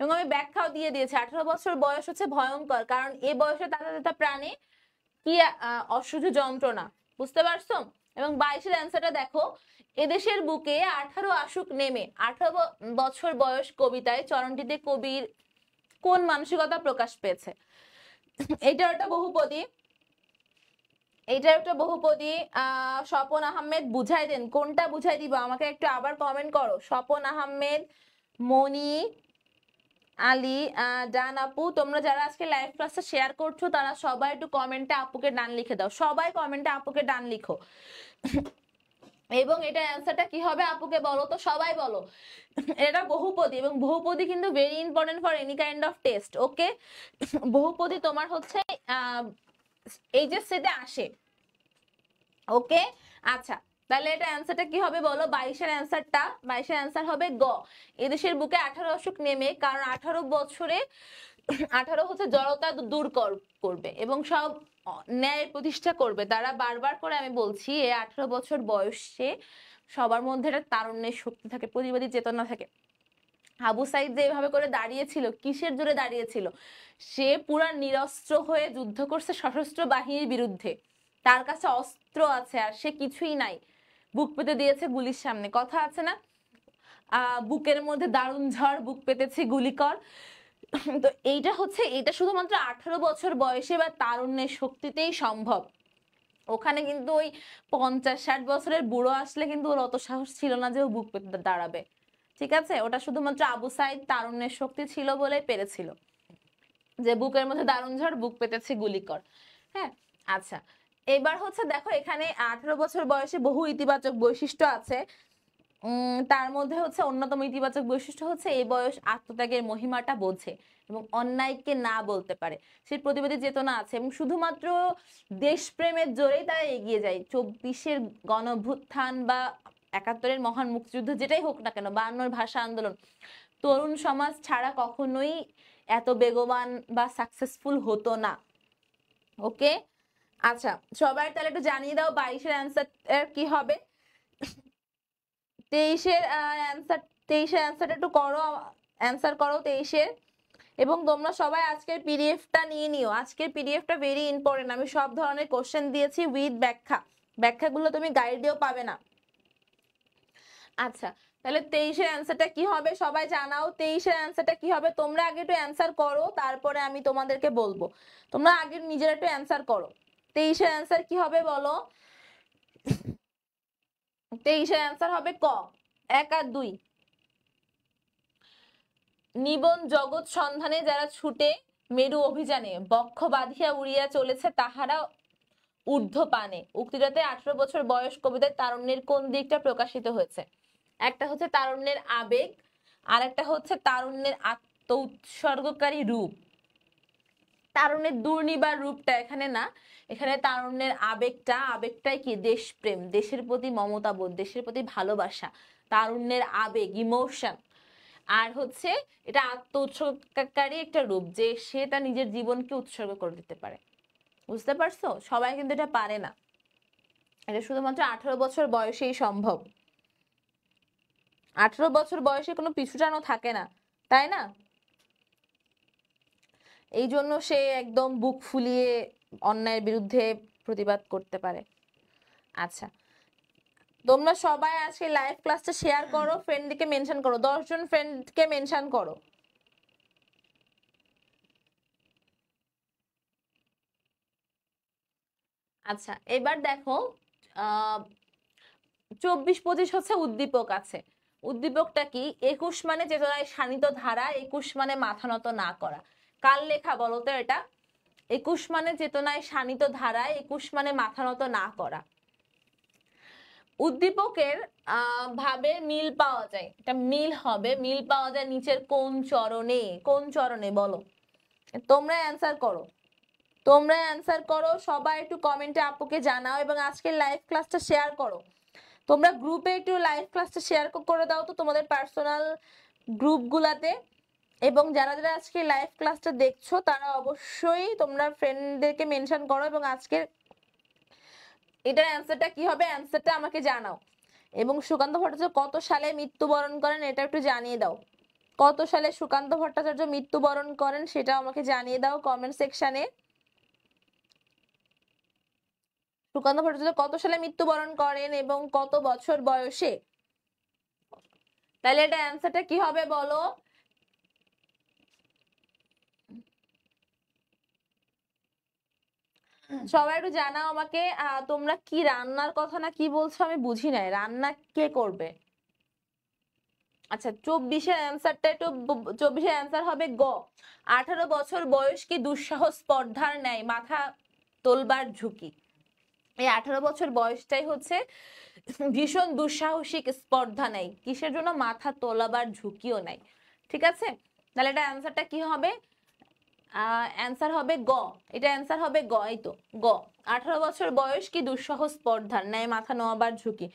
এবং আমি ব্যাখ্যাও দিয়ে দিয়েছি। 18 বছর বয়স হচ্ছে ভয়ঙ্কর, কারণ এই বয়সে তাতা প্রাণে কি অসহ্য যন্ত্রণা। বুঝতে পারছো? এবং 22-এর অ্যান্সারটা দেখো, এদেশের বুকে 18 আসুক নেমে। 18 বছর বয়স কবিতায় চরণটিতে কবির কোন মানসিকতা প্রকাশ পেয়েছে? এটা একটা বহুপদী, এটা একটা বহুপদী। স্বপন আহমেদ বুঝাই দেন, কোনটা বুঝাই দিব আমাকে একটু আবার কমেন্ট করো। স্বপন আহমেদ, মনি, আলী, ডান আপু, তোমরা যারা আজকে লাইভ ক্লাসটা শেয়ার করছো তারা সবাই একটু কমেন্টে আপুকে ডান লিখে দাও। সবাই কমেন্টে আপুকে ডান লিখো। এবং এটা অ্যান্সারটা কি হবে আপুকে বলো তো, সবাই বলো। এটা বহুপদী, এবং বহুপদী কিন্তু very important for any kind of test. Okay, বহুপদী তোমার হচ্ছে এই যে সেটে আসে। ওকে, আচ্ছা, তাহলে এটা অ্যান্সারটা কি হবে বলো? 22-এর অ্যান্সারটা, 22-এর অ্যান্সার হবে গ, এদেশের বুকে 18 অসুখ নেমে, কারণ 18 বছরে 18 হচ্ছে জড়তা দূর করবে এবং সব ন্যায় প্রতিষ্ঠা করবে। তারা বারবার করে আমি বলছি, এই 18 বছর বয়সে সবার মধ্যে একটা তারুণ্যের শক্তি থাকে, প্রতিবাদী চেতনা থাকে। আবু সাইদ যে এভাবে করে দাঁড়িয়েছিল, কিসের জোরে দাঁড়িয়েছিল? সে পুরা নিরস্ত্র হয়ে যুদ্ধ করছে সশস্ত্র বাহিনীর বিরুদ্ধে। তার কাছে অস্ত্র আছে আর সে কিছুই নাই, বুক পেতে দিয়েছে গুলির সামনে। কথা আছে না, বুকের মধ্যে দারুণ ঝড়, বুক পেতেছে গুলি কর। তো এইটা হচ্ছে, এটা শুধুমাত্র 18 বছর বয়সে বা তারুণ্যের শক্তিতেই সম্ভব। ওখানে কিন্তু ওই 50-60 বছরের বুড়ো আসলে কিন্তু ওর অত সাহস ছিল না যে ও বুক পেতে দাঁড়াবে। ঠিক আছে, ওটা শুধুমাত্র আবু সাইদ তারুণ্যের শক্তি ছিল বলে পেরেছিল, যে বুকের মধ্যে দারুণ ঝড়, বুক পেতেছে গুলি কর। হ্যাঁ, আচ্ছা, এবার হচ্ছে দেখো, এখানে 18 বছর বয়সে বহু ইতিবাচক বৈশিষ্ট্য আছে। তার মধ্যে হচ্ছে অন্যতম ইতিবাচক বৈশিষ্ট্য হচ্ছে এই বয়স আত্মত্যাগের মহিমাটা বোঝে এবং অন্যায়কে না বলতে পারে। সেই প্রতিবাদী চেতনা আছে এবং শুধুমাত্র দেশপ্রেমের জোরেই তারা এগিয়ে যায়। 24-এর গণঅভ্যুত্থান বা 71-এর মহান মুক্তিযুদ্ধ, যেটাই হোক না কেন, 52-এর ভাষা আন্দোলন, তরুণ সমাজ ছাড়া কখনোই এত বেগবান বা সাকসেসফুল হতো না। ওকে, আচ্ছা, সবাই তাহলে একটু জানিয়ে দাও 22-এর অ্যান্সার কি হবে। 23-এর অ্যান্সারটা একটু করো, অ্যান্সার করো 23-এর। এবং তোমরা সবাই আজকের পিডিএফটা নিয়ে নিও, আজকের পিডিএফটা ভেরি ইম্পর্টেন্ট। আমি সব ধরনের কোশ্চেন দিয়েছি উইথ ব্যাখ্যা, ব্যাখ্যাগুলো তুমি গাইডেও পাবে না। আচ্ছা, তাহলে 23-এর অ্যান্সারটা কি হবে সবাই জানাও। 23-এর অ্যান্সারটা কি হবে? তোমরা আগে একটু অ্যান্সার করো, তারপরে আমি তোমাদেরকে বলবো। তোমরা আগে নিজেরা একটু অ্যান্সার করো। 23-এর অ্যান্সার কি হবে বলো? 23-এর অ্যান্সার হবে ক, 1 আর 2। নিবন জগৎ সন্ধানে যারা ছুটে মেরু অভিযানে বক্ষ বাঁধিয়া উড়িয়া চলেছে তাহারা ঊর্ধ্বপানে। উক্তিটাতে 18 বছর বয়স কবিতায় তারুণ্যের কোন দিকটা প্রকাশিত হয়েছে? একটা হচ্ছে তারুণ্যের আবেগ, আর একটা হচ্ছে তারুণ্যের আত্ম উৎসর্গকারী রূপ। তারুণ্যের দুর্নিবার রূপটা এখানে না, এখানে তারুণ্যের আবেগটাই কি? দেশপ্রেম, দেশের প্রতি মমতাবোধ, দেশের প্রতি ভালোবাসা, তারুণ্যের আবেগ, ইমোশন। আর হচ্ছে এটা আত্ম উৎসর্গকারী একটা রূপ, যে সে তার নিজের জীবনকে উৎসর্গ করে দিতে পারে। বুঝতে পারছো? সবাই কিন্তু এটা পারে না, এটা শুধুমাত্র 18 বছর বয়সেই সম্ভব। 18 বছর বয়সে কোনো পিছুটানো থাকে না, তাই না? এই জন্য সে একদম বুক ফুলিয়ে অন্যায়ের বিরুদ্ধে প্রতিবাদ করতে পারে। আচ্ছা, তোমরা সবাই আজকে লাইভ ক্লাসটা শেয়ার করো, ফ্রেন্ডকে মেনশন করো, 10 জন ফ্রেন্ডকে মেনশন করো। আচ্ছা, এবার দেখো 24-25 হচ্ছে উদ্দীপক আছে। উদ্দীপকটা কি? 21 মানে চেতনায় শানিত ধারা, 21 মানে মাথা নত না করা। কার লেখা বলো তো এটা? 21 মানে চেতনায় শানিত ধারায়, 21 মানে মাথা নত না করা। উদ্দীপকের ভাবে মিল পাওয়া যায়, এটা মিল হবে, মিল পাওয়া যায় নিচের কোন চরণে? কোন চরণে বলো? তোমরা অ্যান্সার করো, তোমরা অ্যান্সার করো, সবাই একটু কমেন্টে আপুকে জানাও এবং আজকের লাইভ ক্লাসটা শেয়ার করো। তোমরা গ্রুপে একটু লাইভ ক্লাসটা শেয়ার করে দাও তো তোমাদের পার্সোনাল গ্রুপগুলাতে। এবং যারা যারা আজকে লাইভ ক্লাসটা দেখছো তারা অবশ্যই তোমরা ফ্রেন্ডদেরকে মেনশন করো এবং আজকের এটার অ্যান্সারটা কি হবে অ্যান্সারটা আমাকে জানাও। এবং সুকান্ত ভট্টাচার্য কত সালে মৃত্যুবরণ করেন এটা একটু জানিয়ে দাও। কত সালে সুকান্ত ভট্টাচার্য মৃত্যুবরণ করেন সেটা আমাকে জানিয়ে দাও কমেন্ট সেকশনে। সুকান্ত ভট্টাচার্য কত সালে মৃত্যুবরণ করেন এবং কত বছর বয়সে? তাহলে এটা অ্যান্সারটা কি হবে বলো? সবাই একটু জানাও আমাকে। তোমরা কি রান্নার কথা না কি বলছো আমি বুঝি নাই, রান্না কে করবে? আচ্ছা, 24-এর অ্যান্সারটা একটু 24-এর অ্যান্সার হবে গ, 18 বছর বয়স কি দুঃসাহস স্পর্ধার ন্যায় মাথা তোলবার ঝুঁকি। এই 18 বছর বয়সটাই হচ্ছে ভীষণ দুঃসাহসিক স্পর্ধা নেই, কিসের জন্য? মাথা তোলাবার ঝুঁকিও নাই। ঠিক আছে, তাহলে এটা অ্যান্সারটা কি হবে? অ্যান্সার হবে গ, এটা অ্যান্সার হবে গ। এই তো গ, 18 বছর বয়স কি দুঃসাহস স্পর্ধার ন্যায় মাথা নোয়াবার ঝুঁকি,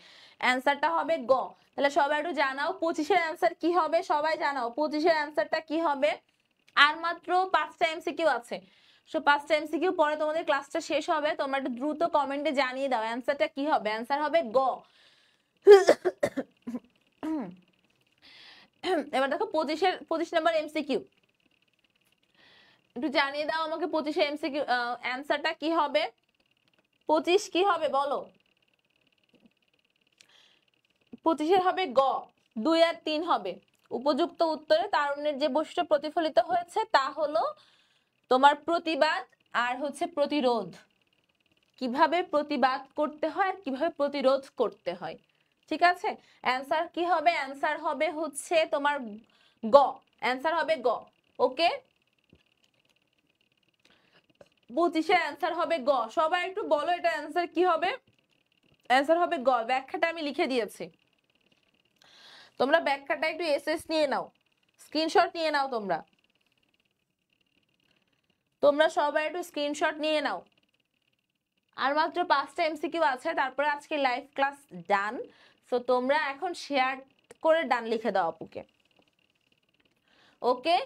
অ্যান্সারটা হবে গ। তাহলে সবাই একটু জানাও 25-এর অ্যান্সার কি হবে, সবাই জানাও 25-এর অ্যান্সারটা কি হবে। আর মাত্র 5টা এমসিকিউ আছে, সো 5টা এমসিকিউ পরে তোমাদের ক্লাসটা শেষ হবে, তোমরা একটু দ্রুত কমেন্টে জানিয়ে দাও অ্যান্সারটা কি হবে। অ্যান্সার হবে গ। এবার দেখো 25 নম্বর এমসিকিউ, একটু জানিয়ে দাও আমাকে 25-এর এমসিকিউ অ্যান্সারটা কি হবে। 25 কি হবে বলো? 25-এর হবে গ, 2 আর 3 হবে। উপযুক্ত উত্তরে তারুণ্যের যে বৈশিষ্ট্য প্রতিফলিত হয়েছে তা হলো তোমার প্রতিবাদ আর হচ্ছে প্রতিরোধ। কিভাবে প্রতিবাদ করতে হয় আর কিভাবে প্রতিরোধ করতে হয়। ঠিক আছে, অ্যান্সার কি হবে? অ্যান্সার হবে হচ্ছে তোমার গ, অ্যান্সার হবে গ। ওকে, 25-এর অ্যান্সার হবে গ। সবাই একটু বলো এটা অ্যান্সার কি হবে। অ্যান্সার হবে গ, ব্যাখ্যাটা আমি লিখে দিয়েছি, তোমরা ব্যাখ্যাটা একটু এসএস নিয়ে নাও, স্ক্রিনশট নিয়ে নাও। তোমরা তোমরা সবাই একটু স্ক্রিনশট নিয়ে নাও। আর মাত্র 5টা এমসিকিউ আছে, তারপরে আজকে লাইভ ক্লাস ডান। সো তোমরা এখন শেয়ার করে ডান লিখে দাও আপুকে। ওকে,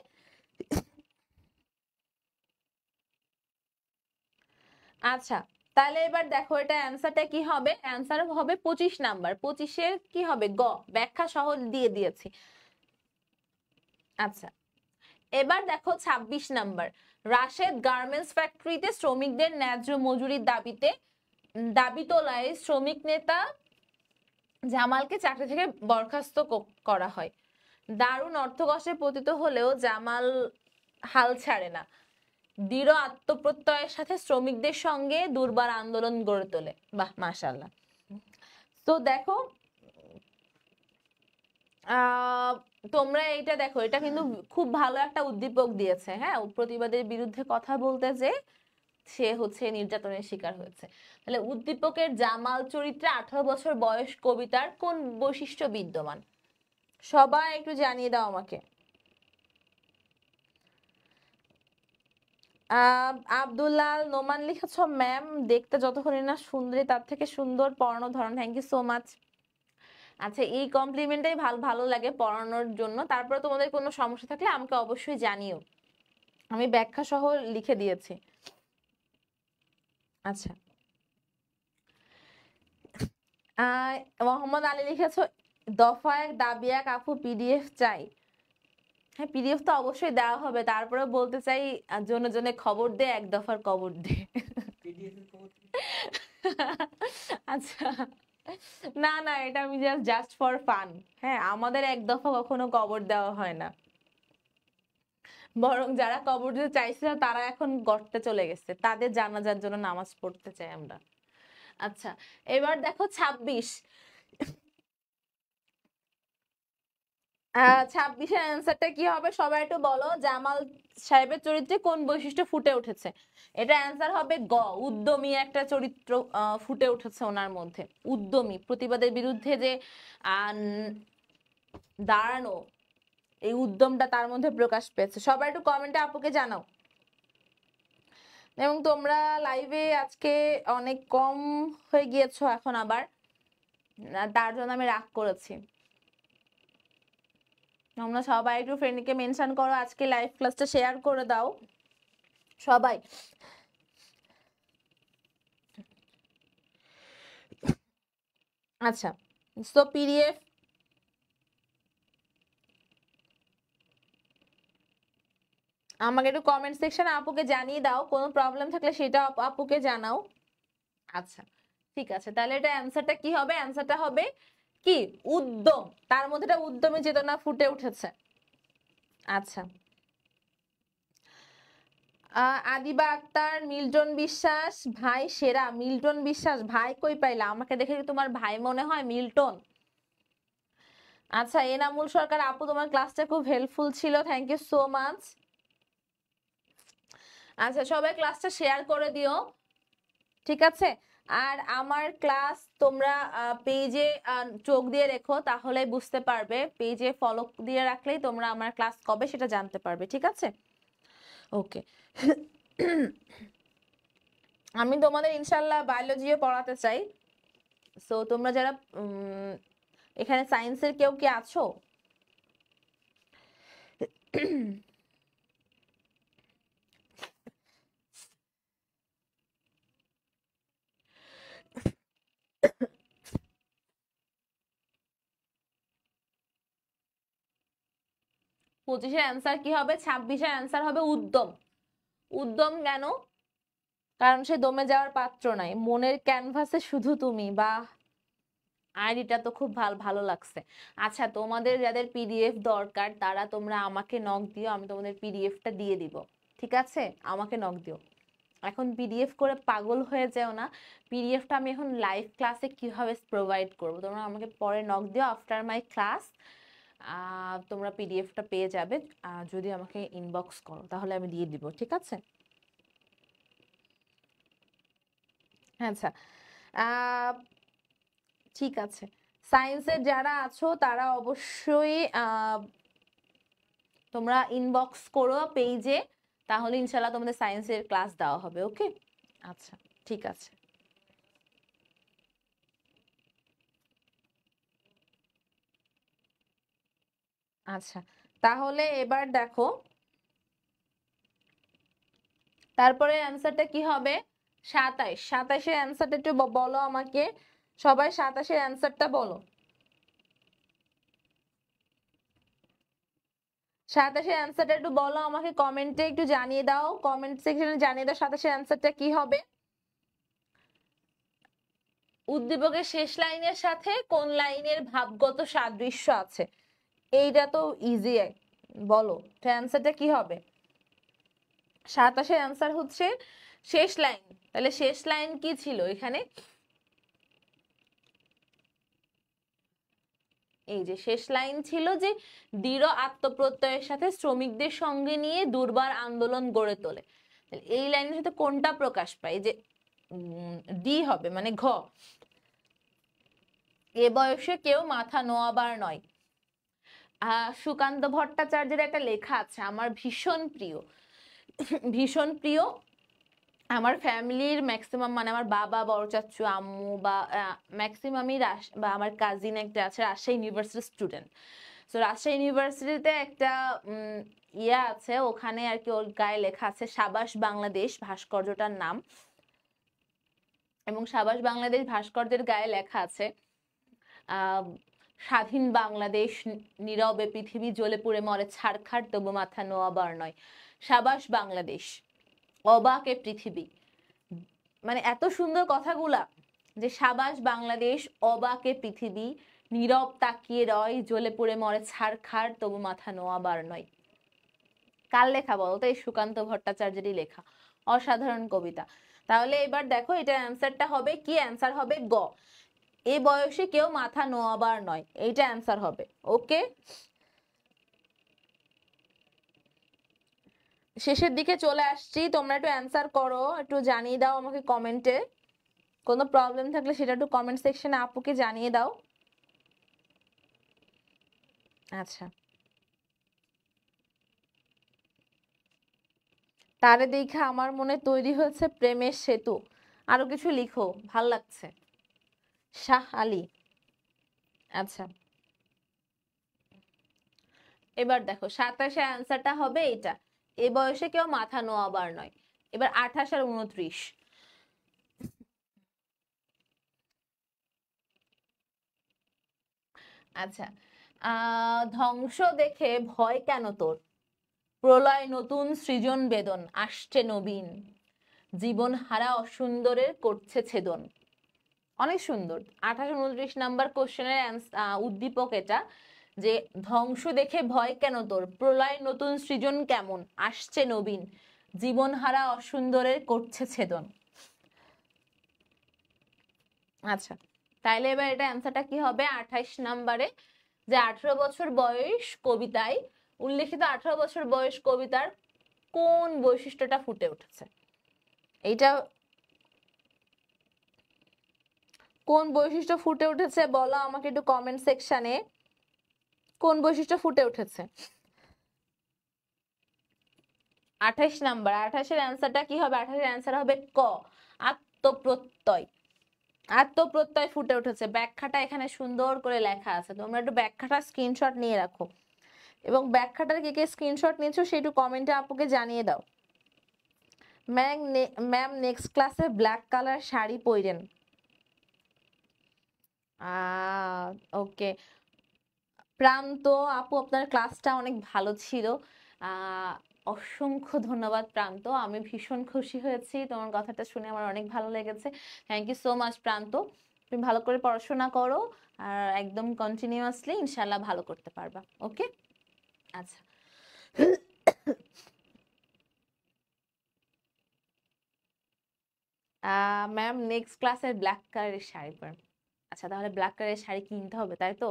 আচ্ছা তাহলে এবার দেখো এটা অ্যান্সারটা কি হবে। অ্যান্সার হবে 25 নাম্বার। 25-এর কি হবে? গ, ব্যাখ্যা সহ দিয়ে দিয়েছি। আচ্ছা, এবার দেখো 26 নাম্বার। রাশেদ গার্মেন্টস ফ্যাক্টরিতে শ্রমিকদের ন্যায্য মজুরির দাবি তোলায় শ্রমিক নেতা জামালকে চাকরি থেকে বরখাস্ত করা হয়। দারুণ অর্থকষ্টে পতিত হলেও জামাল হাল ছাড়ে না, দৃঢ় আত্মপ্রত্যয়ের সাথে শ্রমিকদের সঙ্গে দুর্বার আন্দোলন গড়ে তোলে। বাহ, মাশাআল্লাহ। তো দেখো, তোমরা এটা দেখো, এটা কিন্তু খুব ভালো একটা উদ্দীপক দিয়েছে। হ্যাঁ, প্রতিবাদের বিরুদ্ধে কথা বলতে যে সে হচ্ছে নির্যাতনের শিকার হয়েছে। তাহলে উদ্দীপকের জামাল চরিত্রে 18 বছর বয়স কবিতার কোন বৈশিষ্ট্য বিদ্যমান? সবাই একটু জানিয়ে দাও আমাকে। আব্দুল্লাহ নোমান লিখেছ, ম্যাম দেখতে যতক্ষণ না সুন্দরী তার থেকে সুন্দর পড়ানো ধরন। Thank you so much. আচ্ছা, এই কমপ্লিমেন্টটাই ভালো ভালো লাগে পড়ানোর জন্য। তারপরে তোমাদের কোনো সমস্যা থাকলে আমাকে অবশ্যই জানিও, আমি ব্যাখ্যা সহ লিখে দিয়েছি। আচ্ছা, মোহাম্মদ আলী লিখেছ, দফা এক দাবি এক আপু পিডিএফ চাই। হ্যাঁ, পিডিএফ তো অবশ্যই দেওয়া হবে। তারপরে বলতে চাই, জনে জনে খবর দে, এক দফার কবর দে। আচ্ছা, না না, এটা আমি জাস্ট ফর ফান। হ্যাঁ, আমাদের এক দফা কখনো কবর দেওয়া হয় না, বরং যারা কবর দিতে চাইছিল তারা এখন গর্তে চলে গেছে, তাদের জানাজার জন্য নামাজ পড়তে চাই আমরা। আচ্ছা, এবার দেখো 26। 26-এর অ্যান্সারটা কি হবে সবাই একটু বলো। জামাল সাহেবের চরিত্রে কোন বৈশিষ্ট্য ফুটে উঠেছে? এটা অ্যান্সার হবে গ, উদ্যমী একটা চরিত্র ফুটে উঠেছে ওনার মধ্যে। উদ্যমী, প্রতিবাদের বিরুদ্ধে যে দাঁড়ানো, এই উদ্যমটা তার মধ্যে প্রকাশ পেয়েছে। সবাই একটু কমেন্টে আপুকে জানাও। এবং তোমরা লাইভে আজকে অনেক কম হয়ে গিয়েছো এখন আবার, তার জন্য আমি রাগ করেছি। তোমরা সবাই একটু ফ্রেন্ডকে মেনশন করো, আজকে লাইভ ক্লাসটা শেয়ার করে দাও সবাই। আচ্ছা, সো পিডিএফ আমাকে একটু কমেন্ট সেকশনে আপুকে জানিয়ে দাও, কোনো প্রবলেম থাকলে সেটা আপুকে জানাও। আচ্ছা, ঠিক আছে, তাহলে এটা অ্যান্সারটা কি হবে? অ্যান্সারটা হবে কি, উদ্যম, তার মধ্যে একটা উদ্যমী চেতনা ফুটে উঠেছে। আচ্ছা, আদিবা আক্তার, মিল্টন বিশ্বাস ভাই সেরা। মিল্টন বিশ্বাস ভাই কই পাইলা? আমাকে দেখে কি তোমার ভাই মনে হয় মিল্টন? আচ্ছা, এনামুল সরকার আপু, তোমার ক্লাসটা খুব হেল্পফুল ছিল, থ্যাংক ইউ সো মাচ। আচ্ছা, সবাই ক্লাসটা শেয়ার করে দিও, ঠিক আছে? আর আমার ক্লাস তোমরা পেজে চোখ দিয়ে রেখো, তাহলে বুঝতে পারবে। পেজে ফলো দিয়ে রাখলেই তোমরা আমার ক্লাস কবে সেটা জানতে পারবে, ঠিক আছে? ওকে। আমি তোমাদের ইনশাল্লাহ বায়োলজিও পড়াতে চাই। সো তোমরা যারা এখানে সায়েন্সের কেউ কি আছো? 25-এর অ্যান্সার কি হবে? 26-এর অ্যান্সার হবে উদ্যম। উদ্যম কেন? কারণ সে দমে যাওয়ার পাত্র নাই, মনের ক্যানভাসে শুধু তুমি। বা আইডিটা তো খুব ভালো লাগছে। আচ্ছা, তোমাদের যাদের পিডিএফ দরকার তারা তোমরা আমাকে নক দিও, আমি তোমাদের পিডিএফটা দিয়ে দিব, ঠিক আছে? আমাকে নক দিও, এখন পিডিএফ করে পাগল হয়ে যাও না। পিডিএফটা আমি এখন লাইভ ক্লাসে কিভাবে প্রোভাইড করব, তোমরা আমাকে পরে নক দিও আফটার মাই ক্লাস। তোমরা পিডিএফটা পেয়ে যাবে, যদি আমাকে ইনবক্স করো তাহলে আমি দিয়ে দিব, ঠিক আছে? আচ্ছা, ঠিক আছে। সায়েন্সের যারা আছো তারা অবশ্যই তোমরা ইনবক্স করো পেজে, তাহলে ইনশাল্লাহ তোমাদের সায়েন্সের ক্লাস দেওয়া হবে। ওকে, আচ্ছা, ঠিক আছে। আচ্ছা, তাহলে এবার দেখো তারপরে অ্যান্সারটা কি হবে? 27। 27-এর অ্যান্সারটা একটু বলো আমাকে সবাই, 27-এর অ্যান্সারটা বলো। 27-এর অ্যান্সারটা একটু বলো আমাকে, কমেন্টে একটু জানিয়ে দাও, কমেন্ট সেকশনে জানিয়ে দাও 27-এর অ্যান্সারটা কি হবে। উদ্দীপকের শেষ লাইনের সাথে কোন লাইনের ভাবগত সাদৃশ্য আছে? এইটা তো ইজি, বলো তো অ্যান্সারটা কি হবে? 27-এর অ্যান্সার হচ্ছে শেষ লাইন। তাহলে শেষ লাইন কি ছিল এখানে? এই যে শেষ লাইন ছিল যে দৃঢ় আত্মপ্রত্যয়ের সাথে শ্রমিকদের সঙ্গে নিয়ে দুর্বার আন্দোলন গড়ে তোলে। এই লাইনের সাথে কোনটা প্রকাশ পায়? যে ডি হবে, মানে ঘ। এ বয়সে কেউ মাথা নোয়াবার নয়। সুকান্ত ভট্টাচার্যের একটা লেখা আছে, আমার ভীষণ প্রিয়, ভীষণ প্রিয়। আমার ফ্যামিলির ম্যাক্সিমাম, মানে আমার বাবা, বড় চাচু, আম্মু বা ম্যাক্সিমামই বা আমার কাজিন একটা আছে রাজশাহী ইউনিভার্সিটির স্টুডেন্ট। তো রাজশাহী ইউনিভার্সিটিতে একটা ইয়ে আছে, ওখানে আর কি ওর গায়ে লেখা আছে সাবাস বাংলাদেশ, ভাস্কর্যটার নাম। এবং সাবাস বাংলাদেশ ভাস্কর্যের গায়ে লেখা আছে স্বাধীন বাংলাদেশ, নীরবে পৃথিবী জ্বলে পুড়ে মরে ছারখার, তবু মাথা নোয়াবার নয়। সাবাস বাংলাদেশ, অবাকে পৃথিবী। মানে এত সুন্দর কথাগুলা, যে সাবাস বাংলাদেশ, অবাকে পৃথিবী, নীরব তাকিয়ে রয়, জ্বলে পুড়ে মরে ছারখার, তবু মাথা নোয়াবার নয়। কার লেখা বলতো? এই সুকান্ত ভট্টাচার্যেরই লেখা। অসাধারণ কবিতা। তাহলে এবার দেখো এটার অ্যান্সারটা হবে কি? অ্যান্সার হবে গ, এ বয়সে কেউ মাথা নোয়াবার নয়। এইটা অ্যান্সার হবে। ওকে, শেষের দিকে চলে আসছি, তোমরা একটু অ্যান্সার করো, একটু জানিয়ে দাও আমাকে কমেন্টে। কোনো প্রবলেম থাকলে সেটা একটু কমেন্ট সেকশনে আপুকে জানিয়ে দাও। আচ্ছা, তারে দেখা আমার মনে তৈরি হয়েছে প্রেমের সেতু। আরো কিছু লিখো, ভাল লাগছে। শাহ আলী। আচ্ছা, এবার দেখো 27-এ অ্যান্সারটা হবে এটা, এ বয়সে কেউ মাথা নোয়াবার নয়। এবার 28 আর 29। আচ্ছা, ধ্বংস দেখে ভয় কেন তোর, প্রলয় নতুন সৃজন বেদন, আসছে নবীন, জীবন হারা অসুন্দরের করছে ছেদন। অনেক সুন্দর। 28-29 নাম্বার কোশ্চেনের উদ্দীপক এটা, যে ধ্বংস দেখে ভয় কেন তোর, প্রলয় নতুন সৃজন কেমন, আসছে নবীন, জীবন হারা অসুন্দরের করছে ছেদন। আচ্ছা, তাইলে এবার এটা অ্যান্সারটা কি হবে 28 নাম্বারে? যে 18 বছর বয়স কবিতায় উল্লেখিত 18 বছর বয়স কবিতার কোন বৈশিষ্ট্যটা ফুটে উঠেছে? এইটা কোন বৈশিষ্ট্য ফুটে উঠেছে বলো আমাকে একটু কমেন্ট সেকশনে। কোন বৈশিষ্ট্য ফুটে উঠেছে? 28 নাম্বার, 28-এর অ্যান্সারটা কি হবে? 28-এর অ্যান্সার হবে ক, আত্মপ্রত্যয়। আত্মপ্রত্যয় ফুটে উঠেছে। ব্যাখ্যাটা এখানে সুন্দর করে লেখা আছে, তোমরা একটু ব্যাখ্যাটা স্ক্রিনশট নিয়ে রাখো, এবং ব্যাখ্যাটার কে কে স্ক্রিনশট নিয়েছো সেটু কমেন্টে আপুকে জানিয়ে দাও। ম্যাম নেক্সট ক্লাসে ব্ল্যাক কালার শাড়ি পরেন। ওকে, প্রান্ত আপু আপনার ক্লাসটা অনেক ভালো ছিল। অসংখ্য ধন্যবাদ প্রান্ত, আমি ভীষণ খুশি হয়েছি, তোমার কথাটা শুনে আমার অনেক ভালো লেগেছে। থ্যাংক ইউ সো মাচ প্রান্ত। তুমি ভালো করে পড়াশোনা করো, আর একদম কন্টিনিউয়াসলি ইনশাল্লাহ ভালো করতে পারবা। ওকে, আচ্ছা। ম্যাম নেক্সট ক্লাসে ব্ল্যাক কালারের শাড়ি পরেন। আচ্ছা, তাহলে ব্ল্যাক কালারের শাড়ি কিনতে হবে, তাই তো?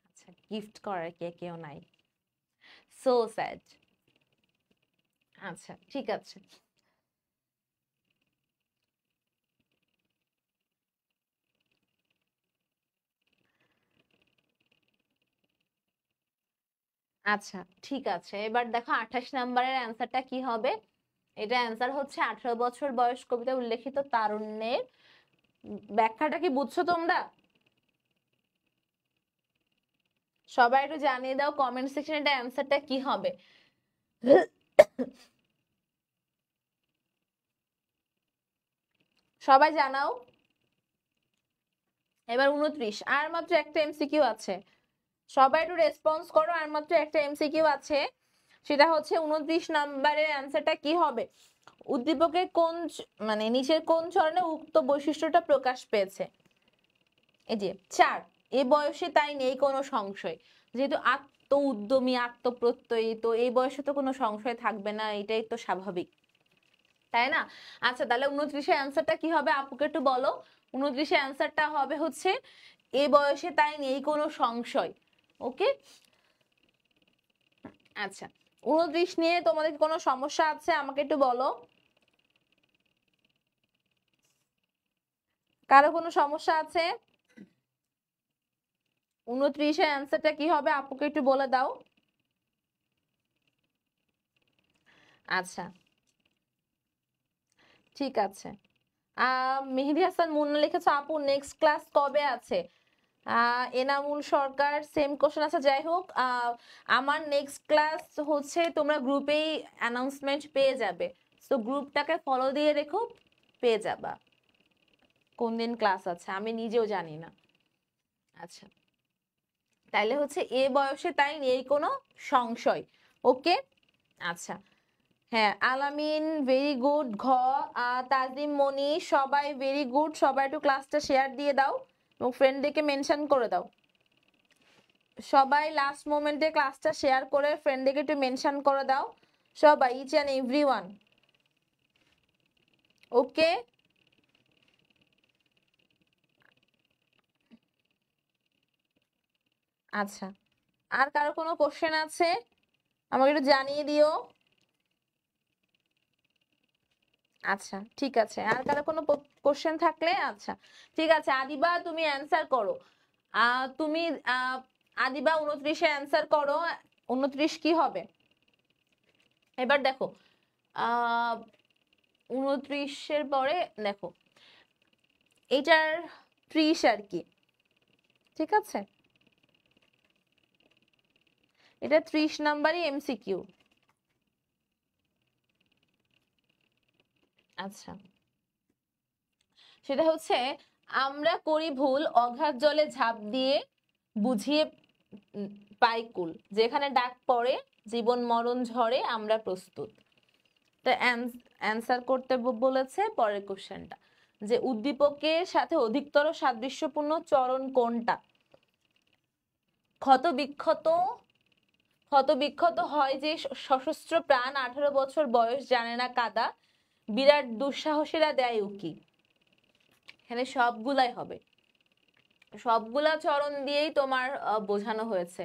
আচ্ছা, গিফট করার কেউ নাই, সো স্যাড। আচ্ছা, ঠিক আছে। আচ্ছা, ঠিক আছে, এবার দেখো 28 নাম্বারের অ্যান্সারটা কি হবে। এটা অ্যান্সার হচ্ছে 18 বছর বয়স কবিতায় উল্লেখিত তারুণ্যের ব্যাখ্যাটা কি বুঝছো তোমরা? সবাই একটু জানিয়ে দাও কমেন্ট সেকশনে এটা অ্যান্সারটা কি হবে। সবাই জানাও। এবার 29, আর মাত্র একটা এমসিকিউ আছে, সবাই একটু রেসপন্স করো, আর মাত্র একটা এমসিকিউ আছে, সেটা হচ্ছে 29 নাম্বারের অ্যান্সারটা কি হবে। উদ্দীপকের কোন মানে নিচের কোন চরণে উক্ত বৈশিষ্ট্যটা প্রকাশ পেয়েছে? এই যে 4, এই বয়সে তাই নেই কোনো সংশয়। যেহেতু আত্ম উদ্যমী, আত্মপ্রত্যয়ী, তো এই বয়সে তো কোনো সংশয় থাকবে না, এটাই তো স্বাভাবিক, তাই না? আচ্ছা, তাহলে 29-এর অ্যান্সারটা কি হবে আপুকে একটু বলো। 29-এর অ্যান্সারটা হবে হচ্ছে এই বয়সে তাই নেই কোনো সংশয়। ওকে, আচ্ছা 29 নিয়ে তোমাদের কোনো সমস্যা আছে আমাকে একটু বলো। কারো কোনো সমস্যা আছে? 29-এর অ্যান্সারটা কি হবে আপুকে একটু বলে দাও। আচ্ছা, ঠিক আছে। মেহেদী হাসান মুন্না লিখেছে আপু নেক্সট ক্লাস কবে আছে? এনামুল সরকার সেম কোশ্চেন আছে, যাই হোক আমার নেক্সট ক্লাস হচ্ছে তোমরা গ্রুপেই অ্যানাউন্সমেন্ট পেয়ে যাবে, তো গ্রুপটাকে ফলো দিয়ে রেখো, পেয়ে যাবা কোন দিন ক্লাস আছে, আমি নিজেও জানি না। আচ্ছা, তাইলে হচ্ছে এ বয়সে তাই নেই কোনো সংশয়। ওকে, আচ্ছা, হ্যাঁ আলামিন ভেরি গুড, তাজিম মনি সবাই ভেরি গুড, সবাই একটু ক্লাসটা শেয়ার দিয়ে দাও এবং ফ্রেন্ডদেরকে মেনশন করে দাও। সবাই লাস্ট মোমেন্টে ক্লাসটা শেয়ার করে ফ্রেন্ডদেরকে একটু মেনশন করে দাও সবাই, ইচ অ্যান্ড এভরিওয়ান। ওকে, আচ্ছা, আর কারো কোনো কোশ্চেন আছে আমাকে একটু জানিয়ে দিও। আচ্ছা, ঠিক আছে, আর কারো কোনো কোশ্চেন থাকলে আচ্ছা ঠিক আছে, আদিবা তুমি অ্যানসার করো। তুমি আদিবা 29-এ অ্যানসার করো। 29 কি হবে এবার দেখো, 29-এর পরে দেখো এটার 30 আর কি, ঠিক আছে, এটা 30 নাম্বারই এমসিকিউ। আচ্ছা, সেটা হচ্ছে আমরা করি ভুল অগাধ জলে ঝাঁপ দিয়ে বুঝিয়ে পাই কুল, যেখানে ডাক পড়ে জীবন মরণ ঝরে আমরা প্রস্তুত। তা অ্যান্সার করতে বলেছে পরের কোশ্চেনটা, যে উদ্দীপকের সাথে অধিকতর সাদৃশ্যপূর্ণ চরণ কোনটা? ক্ষত বিক্ষত, ক্ষত বিক্ষত হয় যে সশস্ত্র প্রাণ, 18 বছর বয়স জানে না কাদা, বিরাট দুঃসাহসীরা দেয় উকি। এখানে সবগুলাই হবে, সবগুলা চরণ দিয়েই তোমার বোঝানো হয়েছে,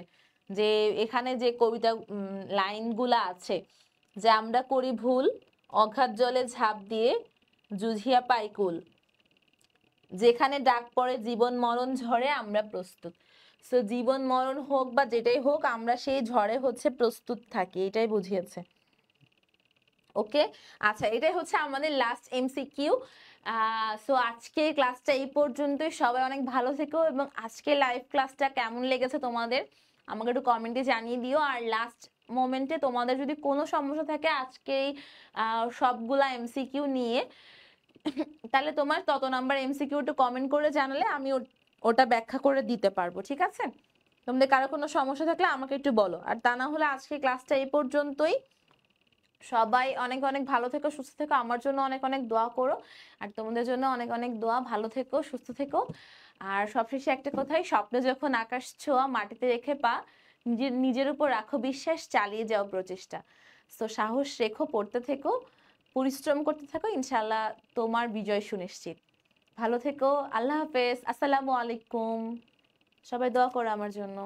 যে এখানে যে কবিতা লাইনগুলা আছে, যে আমরা করি ভুল অগাধ জলে ঝাঁপ দিয়ে জুঝিয়া পাই কুল, যেখানে ডাক পড়ে জীবন মরণ ঝড়ে আমরা প্রস্তুত। সো জীবন মরণ হোক বা যেটাই হোক আমরা সেই ঝড়ে হচ্ছে প্রস্তুত থাকি, এটাই বুঝিয়েছে। ওকে, আচ্ছা এটাই হচ্ছে আমাদের লাস্ট এমসিকিউ। সো আজকে ক্লাসটা এই পর্যন্তই, সবাই অনেক ভালো থেকো, এবং আজকে লাইভ ক্লাসটা কেমন লেগেছে তোমাদের আমাকে একটু কমেন্টে জানিয়ে দিও। আর লাস্ট মোমেন্টে তোমাদের যদি কোনো সমস্যা থাকে আজকে সবগুলা এমসিকিউ নিয়ে, তাহলে তোমার তত নাম্বার এমসিকিউ একটু কমেন্ট করে জানালে আমি ওটা ব্যাখ্যা করে দিতে পারবো, ঠিক আছে? তোমাদের কারো কোনো সমস্যা থাকলে আমাকে একটু বলো, আর তা না হলে আজকে ক্লাসটা এই পর্যন্তই। সবাই অনেক অনেক ভালো থেকো, সুস্থ থেকো, আমার জন্য অনেক অনেক দোয়া করো, আর তোমাদের জন্য অনেক অনেক দোয়া, ভালো থেকো, সুস্থ থেকো। আর সবশেষে একটা কথাই, স্বপ্নে যখন আকাশ ছোঁয়া মাটিতে রেখে পা, নিজের নিজের উপর রাখো বিশ্বাস, চালিয়ে যাও প্রচেষ্টা। তো সাহস রেখো, পড়তে থেকো, পরিশ্রম করতে থাকো, ইনশাল্লাহ তোমার বিজয় সুনিশ্চিত। ভালো থেকো, আল্লাহ হাফেজ, আসসালামু আলাইকুম, সবাই দোয়া করো আমার জন্য।